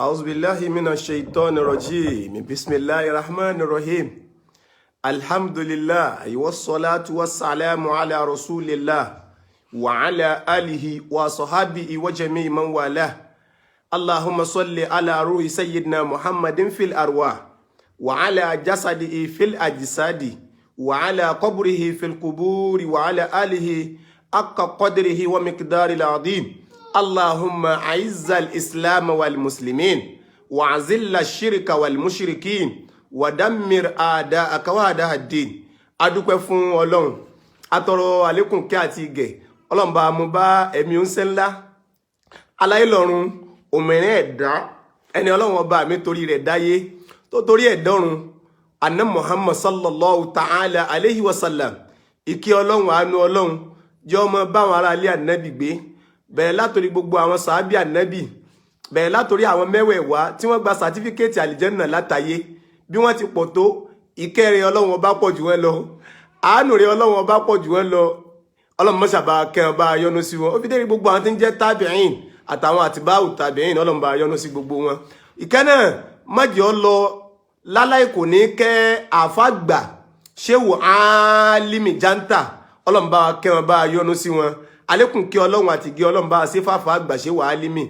أعوذ بالله من الشيطان الرجيم بسم الله الرحمن الرحيم الحمد لله والصلاة والسلام على رسول الله وعلى آله وصحبه وجميع من والاه اللهم صل على روح سيدنا محمد في الأرواح وعلى جسده في الأجساد وعلى قبره في القبور وعلى آله حق قدره ومقدار العظيم اللهم أعز الإسلام والمسلمين وأذل الشرك والمشركين ودمر أعداءك وأعداء الدين adúpẹ́ fún Ọlọ́run atọrọ àlékún kẹ́ àti ìgẹ̀ Ọlọ́run bá mú bá ẹ̀mí oúnṣẹ́ ńlá aláìlọ́run òmìnirin ẹ̀dá ẹni Ọlọ́run ọba mi torí rẹ̀ dáyé tó torí ẹ̀dọ́run anna Muhammad sallallahu ta'ala alayhi wa sallam ìkẹ́ Ọlọ́run àánú Ọlọ́run jẹ́ ọmọ báwọn ará ilé ànábì gbé bẹ̀rẹ̀ látorí gbogbo àwọn sàábì ànábì bẹ̀rẹ̀ látorí àwọn mẹ́wẹ̀ẹ̀wá tí wọ́n gba sàtífíkẹ́ẹ̀tì àlìjẹ́nà látàyé bí wọ́n ti pọ̀ tó ìkẹ́rẹ̀ Ọlọ́run ọba pọ̀ jù wọ́n lọ àánú rẹ̀ Ọlọ́run ọba pọ̀ jù wọ́n lọ Ọlọ́run mọ́ṣàbà kẹrin bá yọ́nú sí wọn ó fi dé gbogbo àwọn tí ń jẹ́ tábìín àtàwọn àtibáwù tábìín Ọlọ́run bá yọ́nú sí gbogbo wọn ìkẹ́ náà mọ́jọ́ lọ láláì kò ní kẹ́ àfàgbà ṣéwù álímì jántà Ọlọ́run bá kẹrin bá yọ́nú sí wọn àlékún kí Ọlọ́run àti gé Ọlọ́run bá ṣe fàfà àgbà ṣéwù álímì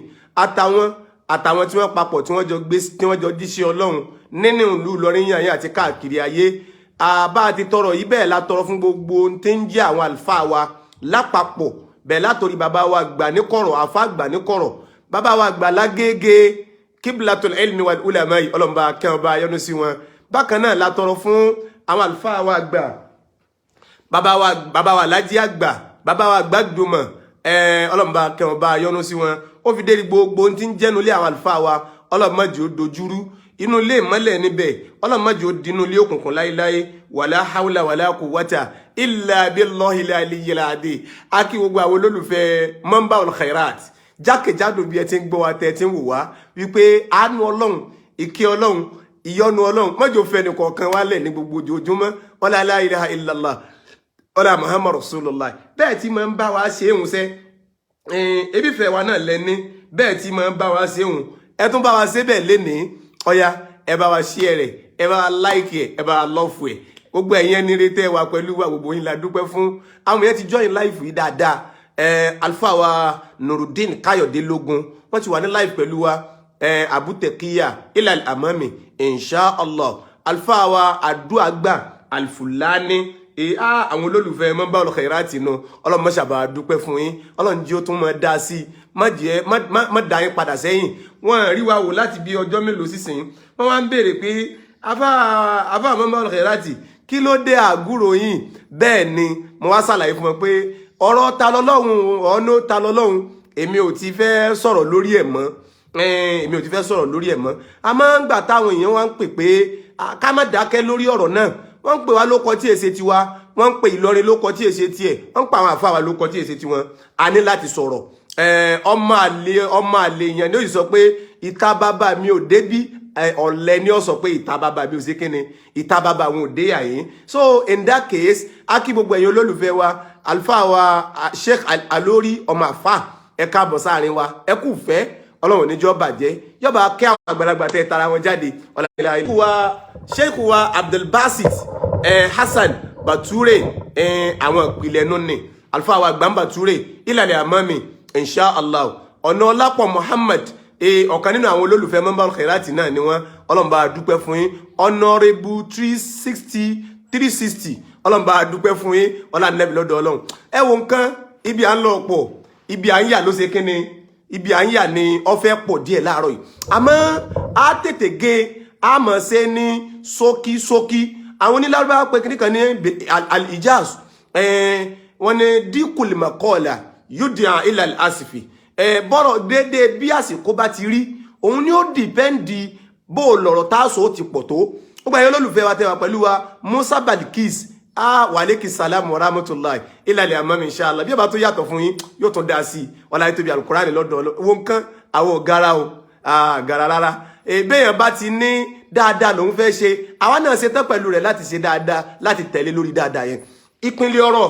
àtàwọn tí wọ́n papọ̀ tí wọ́n jọ díṣẹ́ Ọlọ́run nínú ìlú Ìlọrin yàn àti káàkiri ayé àbá ti tọrọ yìí bẹ́ẹ̀ la tọrọ fún gbogbo tí ń jẹ́ àwọn àlùfáà wa lápapọ̀ bẹ́ẹ̀ látòrí bàbá wa gbà ní kọ̀rọ̀ àfá gbà ní kọ̀rọ̀ bàbá wa gbà lágége kíblatul ilmi wal ulama Ọlọ́run bá kẹ́ ọba yọ́nú sí wọn bákan náà la tọrọ fún àwọn àlùfáà wa gbà bàbá wa lájí àgbà bàbá wa gbàgbọ́mọ̀ Ọlọ́run bá kẹ́ ọba yọ́nú sí wọn ó fi dé gbogbo tí ń jẹ́nu lé àwọn àlùfáà wa Ọlọ́run má jẹ́ ó dojúrú inú ilé ìmọ́lẹ̀ níbẹ̀ Ọlọ́run má jẹ́ ó dínú ilé òkùnkùn láíláí wàlá haúlà wàlá quwwata illa billahil aliyyil adhim a kí gbogbo àwọn olólùfẹ́ Manbaul Khairat jákèjádò bí ẹ ti ń gbọ́ wa tẹ́ ti ń wò wá wípé àánú Ọlọ́run ìkẹ́ Ọlọ́run ìyọ́nú Ọlọ́run má jẹ́ ó fẹ́ nìkọ̀ọ̀kan wálẹ̀ ní gbogbo ojoojúmọ́ wala la ilaha illallah wala Muhammad rasulullah bẹ́ẹ̀ tí máa ń bá wa ṣe éhùn sẹ́ ebi fẹ́ wa náà lẹ́ni bẹ́ẹ̀ tí máa ń bá wa ṣe éhùn ẹ tún bá wa ṣe bẹ́ẹ̀ lénìí ọya ẹ bá wa share rẹ̀ ẹ bá wa like ẹ ẹ bá wa love ẹ gbogbo ẹ̀yin ẹni retẹ́ wa pẹ̀lú wa gbogbo yín la dúpẹ́ fún àwọn yẹn ti join live yìí dáadáa alfa wa Nurudeen Káyọ̀dé lógún wọ́n ti wà ní live pẹ̀lú wa abutekiya ilal amami inshallah alfa wa aduagba alfulani àwọn olólùfẹ́ Manbaul Khairat nù Ọlọ́run mọ́ṣàbà dúpẹ́ fún yín Ọlọ́run jí ó tún mọ́ dá sí má dá yín padà sẹ́yìn wọ́n rí wa wò láti bí ọjọ́ mélòó sísìn wọ́n wá ń béèrè pé afá Manbaul Khairat kí ló dé àgúrò yín bẹ́ẹ̀ ni mo wá ṣàlàyé fún wọn pé ọ̀rọ̀ ta lọ́lọ́run ọ̀nà ta lọ́lọ́run èmi ò ti fẹ́ sọ̀rọ̀ lórí ẹ̀ mọ́ àmọ́ ń gbà táwọn èèyàn wá ń pè pé ká má dákẹ́ lórí ọ̀rọ̀ náà wọ́n ń pè wá lóko tí èsè tiwa wọ́n ń pè Ìlọrin lóko tí èsè tiẹ̀ wọ́n ń pa àwọn àfáà wa lóko tí èsè tiwọn a ní láti sọ̀rọ̀ ọmọ àlè yẹn ni ó sì sọ pé ìta bàbá mi ò débí ọ̀lẹ ni ó sọ pé ìta bàbá mi ò sí kíni ìta bàbá wọn ò dé yàyín so in that case a kí gbogbo ẹ̀yin olólùfẹ́ wa alfa wa Sheikh Alori ọmọ àfà ẹ káàbọ̀ sáàrin wa ẹ kú fẹ́ Ọlọ́run níjọ́ bàjẹ́ yọba kí àwọn àgbàlagbà tẹ́ tara wọn jáde Sheikh wa Abdulbasit Hassan Bature àwọn ìpìlẹ̀ nùní alfa wa gbàm Bature ìlàlẹ̀ àmọ́mi inshallah ọ̀nà ọlápọ̀ Muhammad ọ̀kan nínú àwọn olólùfẹ́ Manbaul Khairat náà ni wọ́n Ọlọ́run bá dúpẹ́ fún yín honorable 360 Ọlọ́run bá dúpẹ́ fún yín ọlá nẹ́bí lọ́dọ̀ Ọlọ́run ẹ wo nǹkan ibi à ń lọ pọ̀ ibi à ń yà ló ṣe kíni ibi à ń yà ni ó fẹ́ pọ̀ díẹ̀ láàárọ̀ yìí àmọ́ a tètè gé a mọ̀ ṣe ní ṣókí àwọn onílárúbá pé kíní kan ní al-ijaz wọ́n ní díkùlì mọ̀kọ́ọ̀là yúdìá ilà àsìfì bọ́rọ̀ déédéé bí àsìkò bá ti rí òun ni ó dìpẹ́ǹdì bó lọ̀rọ̀ táàsó ti pọ̀ tó ó gbà yẹn olólùfẹ́ wa tẹ́wà pẹ̀lú wa Musa Balikis wàlékì sàlámù rahmatulahi ilàlẹ̀ àmọ́mi inshallah bí ó bá tó yàtọ̀ fún yín yóò tún dá sí wàlá ètò ìbí alukurani lọ́dọ̀ owó nǹkan àwọn ọ̀gára o gàrà rárá béèyàn bá ti ní dáadáa lòun fẹ́ ṣe àwa náà ṣe tán pẹ̀lú rẹ̀ láti ṣe dáadáa láti tẹ̀lé lórí dáadáa yẹn ìpínlẹ̀ ọ̀rọ̀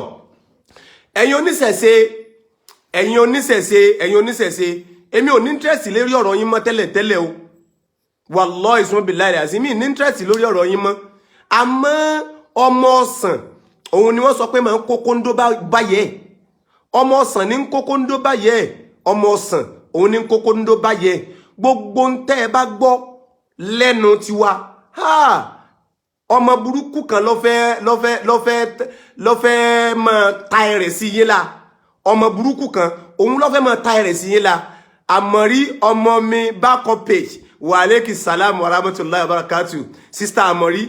ẹ̀yin oníṣẹ̀ṣe èmi ò ní interest lérí ọ̀rọ̀ yín mọ́ tẹ́lẹ̀ o wallahi ismu billahi azimi ní interest lórí ọ̀rọ̀ yín mọ́ àmọ́ ọmọ ọ̀sán òun ni wọ́n sọ pé máa ń kó kóńdó báyẹ̀ ọmọ ọ̀sán ní ń kó kóńdó báyẹ̀ ọmọ ọ̀sán òun ní ń kó kóńdó báyẹ̀ gbogbo ń tẹ́ ẹ bá gbọ́ lẹ́nu tiwa ọmọ burúkú kan ló fẹ́ máa ta ẹrẹ̀ sí yín la ọmọ burúkú kan òun ló fẹ́ máa ta ẹrẹ̀ sí yín la àmọ̀rí ọmọ mi backup page wa aleykum salam wa rahmatullahi wa barakatuh sister àmọ̀rí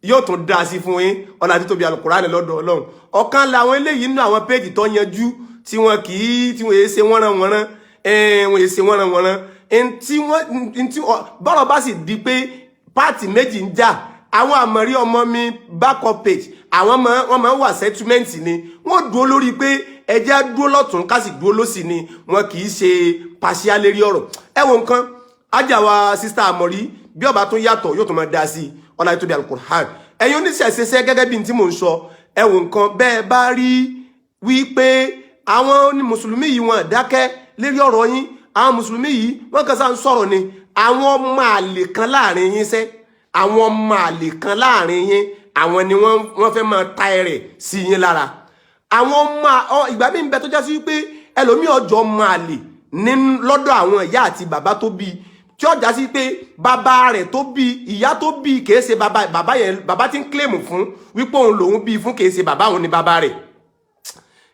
yóò tún dá sí fún yín ọ̀nà àti tóbi alukurani lọ́dọ̀ ọlọ́run ọ̀kan làwọn eléyìí nínú àwọn péjì tó yanjú tí wọ́n yé ṣe wọ́nranwọ́nran wọ́n yé ṣe wọ́nranwọ́nran tí bọ́rọ̀ bá sì di pé pààtì méjì ń jà àwọn àmọ̀rí ọmọ mi backup page àwọn wọ́n máa ń wà settlement ni wọ́n dúró lórí pé ẹjẹ́ dúró lọ́tún ká sì dúró lósì ni wọn kì í ṣe partial lérí ọ̀rọ̀ ẹ wo nǹkan ajáwa sister àmọ̀rí bí ọba tó yàtọ̀ yóò tó máa dá sí ọ̀nà ìtòbí alukur'an ẹ̀yin oníṣẹ̀ṣẹ̀ṣẹ̀ gẹ́gẹ́ bí tí mò ń sọ ẹ wo nǹkan bẹ́ẹ̀ bá rí wípé àwọn mùsùlùmí yìí wọn dákẹ́ lérí ọ̀rọ̀ yín àwọn mùsùlùmí yìí wọ́n kàn sá ń sọ̀rọ̀ ni àwọn ọmọ àlè kan láàrin yín sẹ́ àwọn ọmọ àlè kan láàrin yín àwọn ni wọ́n fẹ́ máa ta ẹrẹ̀ sí yín lára àwọn ọmọ ìgbà mi ń bẹ tó já sí wípé ẹlòmíì ọjọ́ ọmọ àlè ní lọ́dọ̀ àwọn ìyá àti bàbá tó bí tí ó já sí pé bàbá rẹ̀ tó bí ìyá tó bí kìí ṣe bàbá tí ń kílèmù fún wípé òun lòun bí fún kìí ṣe bàbá òun ni bàbá rẹ̀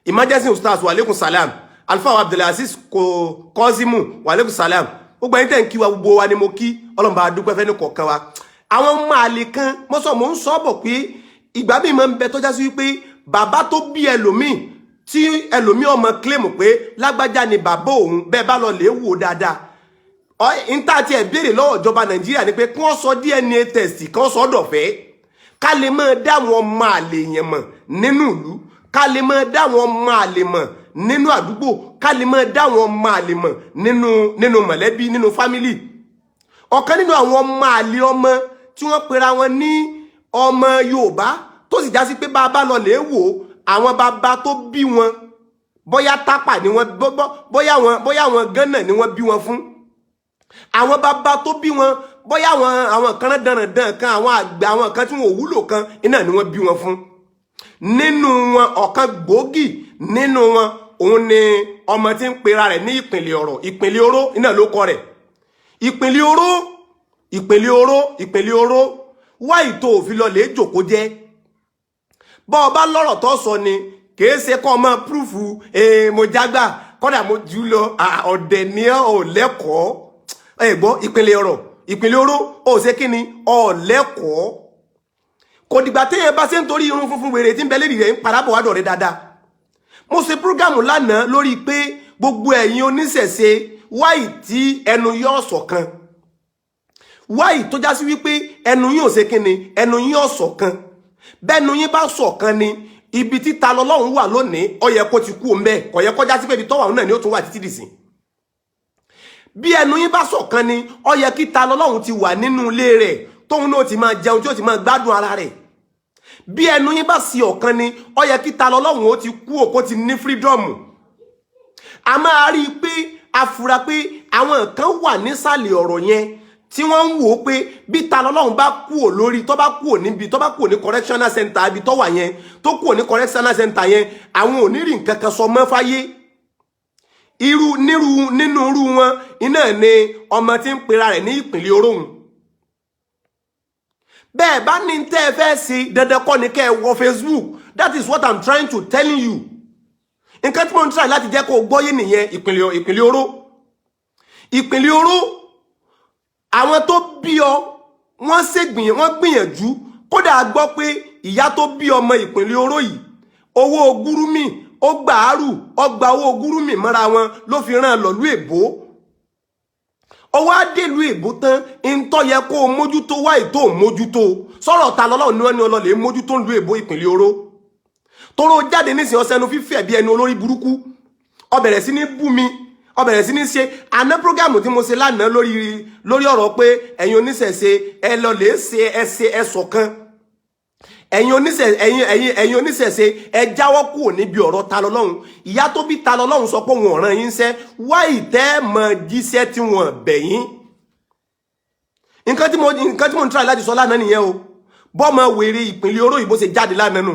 emergency ustaz wa alaikum salam alfa abdulaziz kozimu wa alaikum salam gbogbo ẹni tẹ́ ń kí wa gbogbo wa ni mo kí Ọlọ́run bá dúpẹ́ fẹ́ ní kọ̀ọ̀kan wa àwọn ọmọ àlè kan mo ń sọ bọ̀ pé ìgbà míì máa ń bẹ tó já sí wípé bàbá tó bí ẹlòmíì tí ẹlòmíì ọmọ kílèmù pé lágbájá ni bàbá òun bẹ́ẹ̀ bá lọ lè wò dáadáa ìta tí ẹ béèrè lọ́wọ́ ìjọba Nàìjíríà ni pé kí wọ́n sọ DNA test kí wọ́n sọ dọ̀fẹ́ ká lè máa dá wọn ọmọ àlè yẹn mọ̀ nínú ìlú ká lè máa dá wọn ọmọ àlè mọ̀ nínú àdúgbò ká lè máa dá wọn ọmọ àlè mọ̀ nínú mọ̀lẹ́bí nínú fámílì ọ̀kan nínú àwọn ọmọ àlè ọmọ tí wọ́n pera wọn ní ọmọ Yorùbá tó sì já sí pé bàbá lọ lè wò àwọn bàbá tó bí wọn bóyá tápà ni wọ́n bóyá wọn Gánà ni wọ́n bí wọn fún àwọn bàbá tó bí wọn bóyá àwọn kan dandan kan àwọn àgbà àwọn kan tí wọn ò wúlò kan iná ni wọ́n bí wọn fún nínú wọn ọ̀kan gbòógì nínú wọn òun ni ọmọ tí ń pera rẹ̀ ní ìpínlẹ̀ oró iná ló kọ rẹ̀ ìpínlẹ̀ oró wá ìtò òfin lọ lè jòkó jẹ́ bọ́ ọba lọ́rọ̀ tó sọ ni kìí ṣe kọ́ ọmọ púrúfù mo jágbà kọ́dà mo jù lọ ọ̀dẹ̀ ní ọ̀ lẹ́kọ̀ọ́ ẹ̀gbọ́ ìpínlẹ̀ oró ó ṣe kí ni ọ̀ lẹ́kọ̀ọ́ kò dìgbà téèyàn bá ṣe ń torí irun funfun wèrè tí ń bẹ lérí rẹ̀ ń parapọ̀ wádọ̀ rẹ̀ dáadáa mo ṣe prógámù lánàá lórí pé gbogbo ẹ̀yin oníṣẹ̀ṣe wáì tí ẹnu yóò ṣọ̀kan wáì tó já sí wípé ẹnu yín ò ṣe kí ni ẹnu yín ò ṣọ̀kan bẹ́ẹ̀nu yín bá ṣọ̀kan ni ibi títa lọ́lọ́run wà lónìí ó yẹ kó ti kú òun bẹ́ẹ̀ kò yẹ kó já sí pé ibi tọ́wà náà ni ó tún wà títí dìsìn bí ẹnu yín bá ṣọ̀kan ni ó yẹ kí ta lọ́lọ́run ti wà nínú ilé rẹ̀ tóun náà ti máa jẹun tí ó ti máa gbádùn ara rẹ̀ bí ẹnu yín bá sí ọ̀kan ni ó yẹ kí ta lọ́lọ́run ó ti kú òkó ti ní fírídọ́ọ̀mù a máa rí i pé a fura pé àwọn kan wà nísàlẹ̀ ọ̀rọ̀ yẹn tí wọ́n ń wò ó pé bí ta lọ́lọ́run bá kú ò lórí tó bá kú ò níbi tó bá kú ò ní correctional center ibi tó wà yẹn tó kú ò ní correctional center yẹn àwọn ò ní rí nǹkan kan sọ mọ́ fáyé nínú irú wọn iná ni ọmọ tí ń pera rẹ̀ ní ìpínlẹ̀ Oròhun bẹ́ẹ̀ bá ní tẹ́ ẹ fẹ́ sí dandan kọ́ ni kẹ́ ẹ wọ Facebook that is what I'm trying to tell you nǹkan tí mo ń try láti jẹ́ kó gbọ́yé nìyẹn ìpínlẹ̀ Oró àwọn tó bí ọ wọ́n gbìyànjú kódà gbọ́ pé ìyá tó bí ọmọ ìpínlẹ̀ Oró yìí owó gúrúmì ó gbàárù ọgbà owó gúrúmì mọ́ra wọn ló fi rán lọ́lú èbó ọwọ́ adélu èbó tán ìntọ́ yẹ kó o mójútó wá ìtò mójútó sọ̀rọ̀ ta lọ́lọ́run ní wọ́n ní ọlọ́lẹ̀ mójútó ń lu èbó ìpínlẹ̀ Oró tóró jáde nísìnyí ọsẹnu fífẹ́ bí ẹni olórí burúkú ó bẹ̀rẹ̀ sí ní bú mi ó bẹ̀rẹ̀ sí ní ṣe àná prógámù tí mo ṣe lánàá lórí ọ̀rọ̀ pé ẹ̀yin oníṣẹ̀ṣe ẹ lọ lè ṣe ẹsẹ ẹsọ̀ kan ẹ̀yin oníṣẹ̀ṣe ẹ jáwọ́ kúrò níbi ọ̀rọ̀ ta lọ́lọ́run ìyá tó bí ta lọ́lọ́run sọ pé wọn ọ̀ràn yín ṣẹ́ wá ìtẹ́ mọ jíṣẹ́ tí wọ́n bẹ̀ yín nǹkan tí mo ń try láti sọ lánàá nìyẹn o bọ́mọ wèrè ìpínlẹ̀ oró ìbò ṣe jáde lánàá nù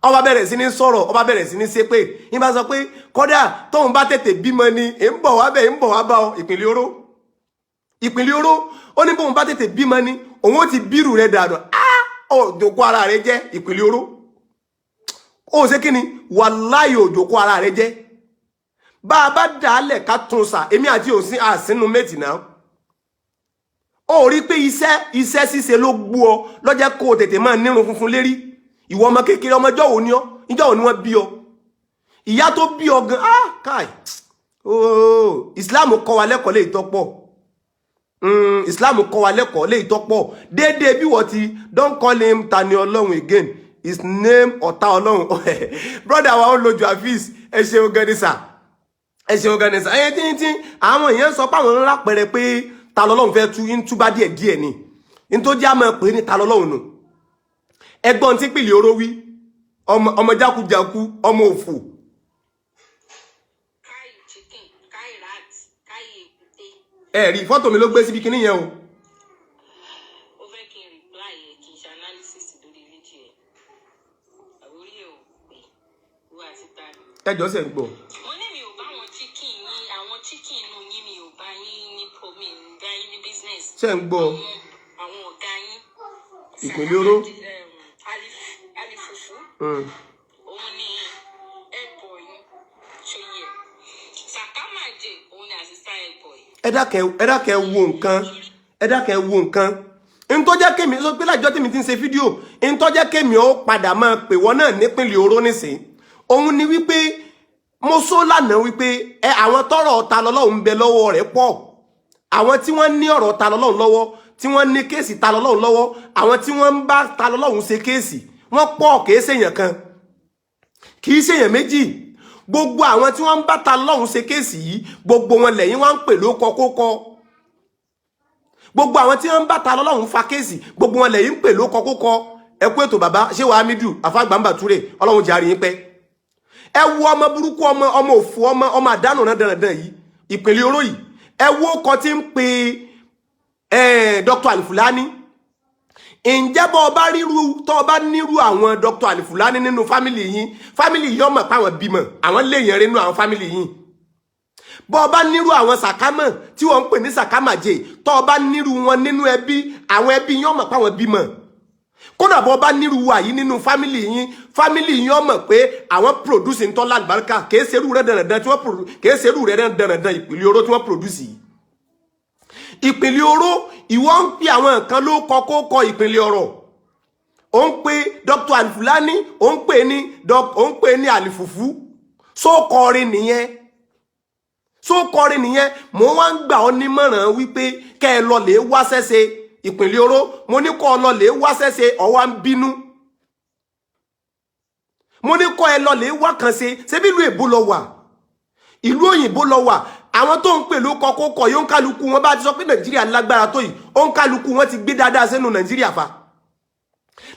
ọba bẹ̀rẹ̀ sí ní sọ̀rọ̀ ọba bẹ̀rẹ̀ sí ní ṣépè ní bá sọ pé kódà tóun bá tètè bímọ ni ń bọ̀ wá bẹ́ẹ̀ ń bọ̀ wá bá ọ ìpínlẹ̀ oró ó ní bóun bá tètè bímọ ni òun ó ti bírù rẹ̀ dànù òjòkó ara rẹ̀ jẹ́ ìpínlẹ̀ oró ó ṣe kí ni wàláhì òjòkó ara rẹ̀ jẹ́ bá a bá dàálẹ̀ ká tún sà èmi àti òsín àsínú méjì náà ó rí pé iṣẹ́ ṣíṣe ló gbú ọ lọ́jẹ́ kó o tètè máa nírun funfun lérí ìwọ ọmọ kékeré ọmọ ìjọ́ wo ni wọ́n bí ọ ìyá tó bí ọ gan káì Islam kọ́ wa lẹ́kọ̀ọ́ lè tọ́pọ̀ Islam kọ́ wa lẹ́kọ̀ọ́ lè tọ́pọ̀ déédéé bí wọ́n ti don't call him Tani Olohun again his name ọ̀tá Ọlọ́run brother wa ó lójú àfíìs ẹ ṣeun gan ni sà ẹ ṣeun gan ni sà ẹyẹ tí àwọn èèyàn sọ pé àwọn ńlá pẹ̀rẹ̀ pé ta lọ́lọ́run fẹ́ túbá díẹ̀ ni in tó jẹ́ àmọ́ pé ní ta lọ́lọ́run nù ẹgbọ́n tí pìlì oró wí ọmọ jákujàku ọmọ òfò ẹ̀rí fọ́tò mi ló gbé síbi kíní yẹn o ó fẹ́ kí n reply ẹ̀ kí n ṣe analysis lórí fídíò ẹ̀ àwórí ẹ̀ ò pé wá sí Tani. ẹjọ́ sẹ̀ ń gbọ́. mo ní mi ò bá àwọn chicken yín àwọn chicken inú yín mi ò bá yín ní promi bá yín ní business. ṣe ń gbọ́. àwọn ọ̀gá yín. ìpínlẹ̀ oró. alifufu. òun ni ẹ̀bọ̀ yín ṣòye sàkámàjẹ òun ni àṣìṣà ẹ̀bọ̀ yín. ẹ dákẹ́ wo nǹkan in tó jẹ́ kémi sọ pé lájọ́ tèmi ti ń ṣe fídíò in tó jẹ́ kémi ó padà máa pè wọ́n náà nípínlẹ̀ oró nísìn òun ni wípé mo sọ lánàá wípé àwọn tọ́rọ̀ ta lọ́lọ́run ń bẹ lọ́wọ́ rẹ̀ pọ̀ àwọn tí wọ́n ní ọ̀rọ̀ ta lọ́lọ́run lọ́wọ́ tí wọ́n ní kéèsì ta lọ́lọ́run lọ́wọ́ àwọn tí wọ́n ń bá ta lọ́lọ́run ṣe kéèsì wọ́n pọ̀ kìí ṣèyàn kan kìí ṣèyàn méjì gbogbo àwọn tí wọ́n ń bá ta lọ́lọ́run ṣe kéèsì yìí gbogbo wọn lẹ́yìn wọ́n ń pè lóko kókó gbogbo àwọn tí wọ́n ń bá ta lọ́lọ́run fa kéèsì gbogbo wọn lẹ́yìn ń pè lóko kókó ẹ kú ètò bàbá ṣé wàá mídù àfàgbàǹbà túrè ọlọ́run jẹ́ àríyìn pẹ́ ẹ wo ọmọ burúkú ọmọ òfò ọmọ àdánù náà dandan yìí ìpínlẹ̀ oró yìí ẹ wo ọkọ tí ń pe Dr. Alifulani ǹjẹ́ bọ́ ọba ríru tó ọba nírú àwọn Dr. Alifulani nínú fámìlì yìí ọmọ páwọn bímọ àwọn léèyàn rẹ nínú àwọn fámìlì yìí bọ́ ọba nírú àwọn sàkámọ̀ tí wọ́n ń pè ní sàkámàjè tó ọba nírú wọn nínú ẹbí àwọn ẹbí yìí ọmọ páwọn bímọ kódà bọ́ ọba nírú wa yìí nínú fámìlì yìí ọmọ pé àwọn produce ń tọ́lá àlùbáríkà kìí ṣerú rẹ̀ dandan ìpínlẹ̀ oró tí wọ́n produce yìí ìpínlẹ̀ oró ìwọ ń pè àwọn nǹkan ló kọ ìpínlẹ̀ ọ̀rọ̀ ó ń pè Dr. Alifulani ó ń pè ní alifufu sókọrin nìyẹn mo wá ń gbà ọ́ nímọ̀ràn wípé kẹ́ ẹ lọ lè wá sẹ́sẹ́ ìpínlẹ̀ oró mo ní kọ́ ọ lọ lè wá sẹ́sẹ́ ọwá ń bínú mo ní kọ́ ẹ lọ lè wá kan ṣe bí ìlú èbó lọ wà ìlú òyìnbó lọ wà àwọn tó ń pè ló kọ́kọ́ yóò ń kálukú wọn bá ti sọ pé Nàìjíríà lágbára tó yìí ó ń kálukú wọn ti gbé dáadáa sínú Nàìjíríà fa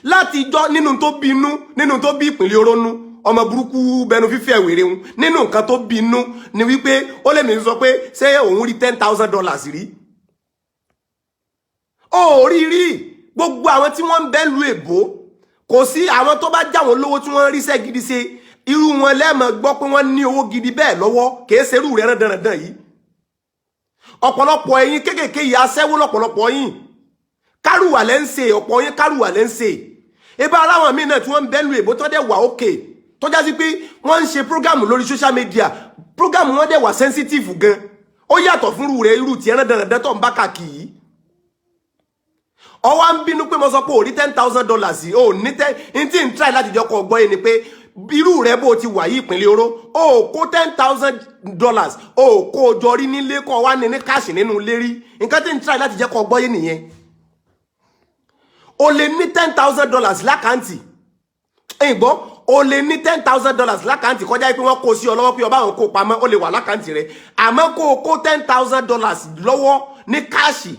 láti jọ nínú tó bí ìpínlẹ̀ oró nú ọmọ burúkú bẹnu fífẹ́ wèrè ń nínú nǹkan tó bí inú ni wípé ó lè mi sọ pé ṣé òun rí $10,000 rí ó rí gbogbo àwọn tí wọ́n ń bẹ́ lu èbó kò sí àwọn tó bá já wọn lówó tí wọ́n ríṣẹ́ gidi ṣe irú wọn lẹ́mọ̀ gbọ́ pé wọ́n ní owó gidi bẹ́ẹ̀ lọ́wọ́ kìí ṣerú rẹ̀ dandan yìí ọ̀pọ̀lọpọ̀ ẹ̀yin kéékèèké yìí aṣẹ́wó lọ́pọ̀lọpọ̀ yín kárùwà lẹ́ ń ṣe ọ̀pọ̀ yín kárùwà lẹ́ ń ṣe ebá aláwọn míì náà tí wọ́n ń bẹ́ lu èbó tó dẹ̀ wà ókè tó já sí pé wọ́n ń ṣe prógámù lórí social media prógámù wọn dẹ̀ wà sensitive gan ó yàtọ̀ fún irú rẹ̀ irú tiẹ̀ dandan tó ń bá kàkì yìí ọwọ́ ń bínú pé mo sọ pé ò rí $10,000 ò ní tí ń try láti jọ kọ ọgbọ́n yìí ni pé irú rẹ̀ bó ti wà yìí ìpínlẹ̀ oró ó kó $10,000 ó kó jọ rí nílé kọ́ wá ní káàṣì nínú ilé rí nǹkan tí ń try láti jẹ́ kọ ọgbọ́n yìí nìyẹn o lè ní $10,000 lákàntì ìgbọ́ o lè ní $10,000 lákàntì kọjá pé wọ́n kó sí ọ lọ́wọ́ pé ọba àwọn kó pamọ́ ó lè wà lákàntì rẹ̀ àmọ́ kó o kó $10,000 lọ́wọ́ ní káàṣì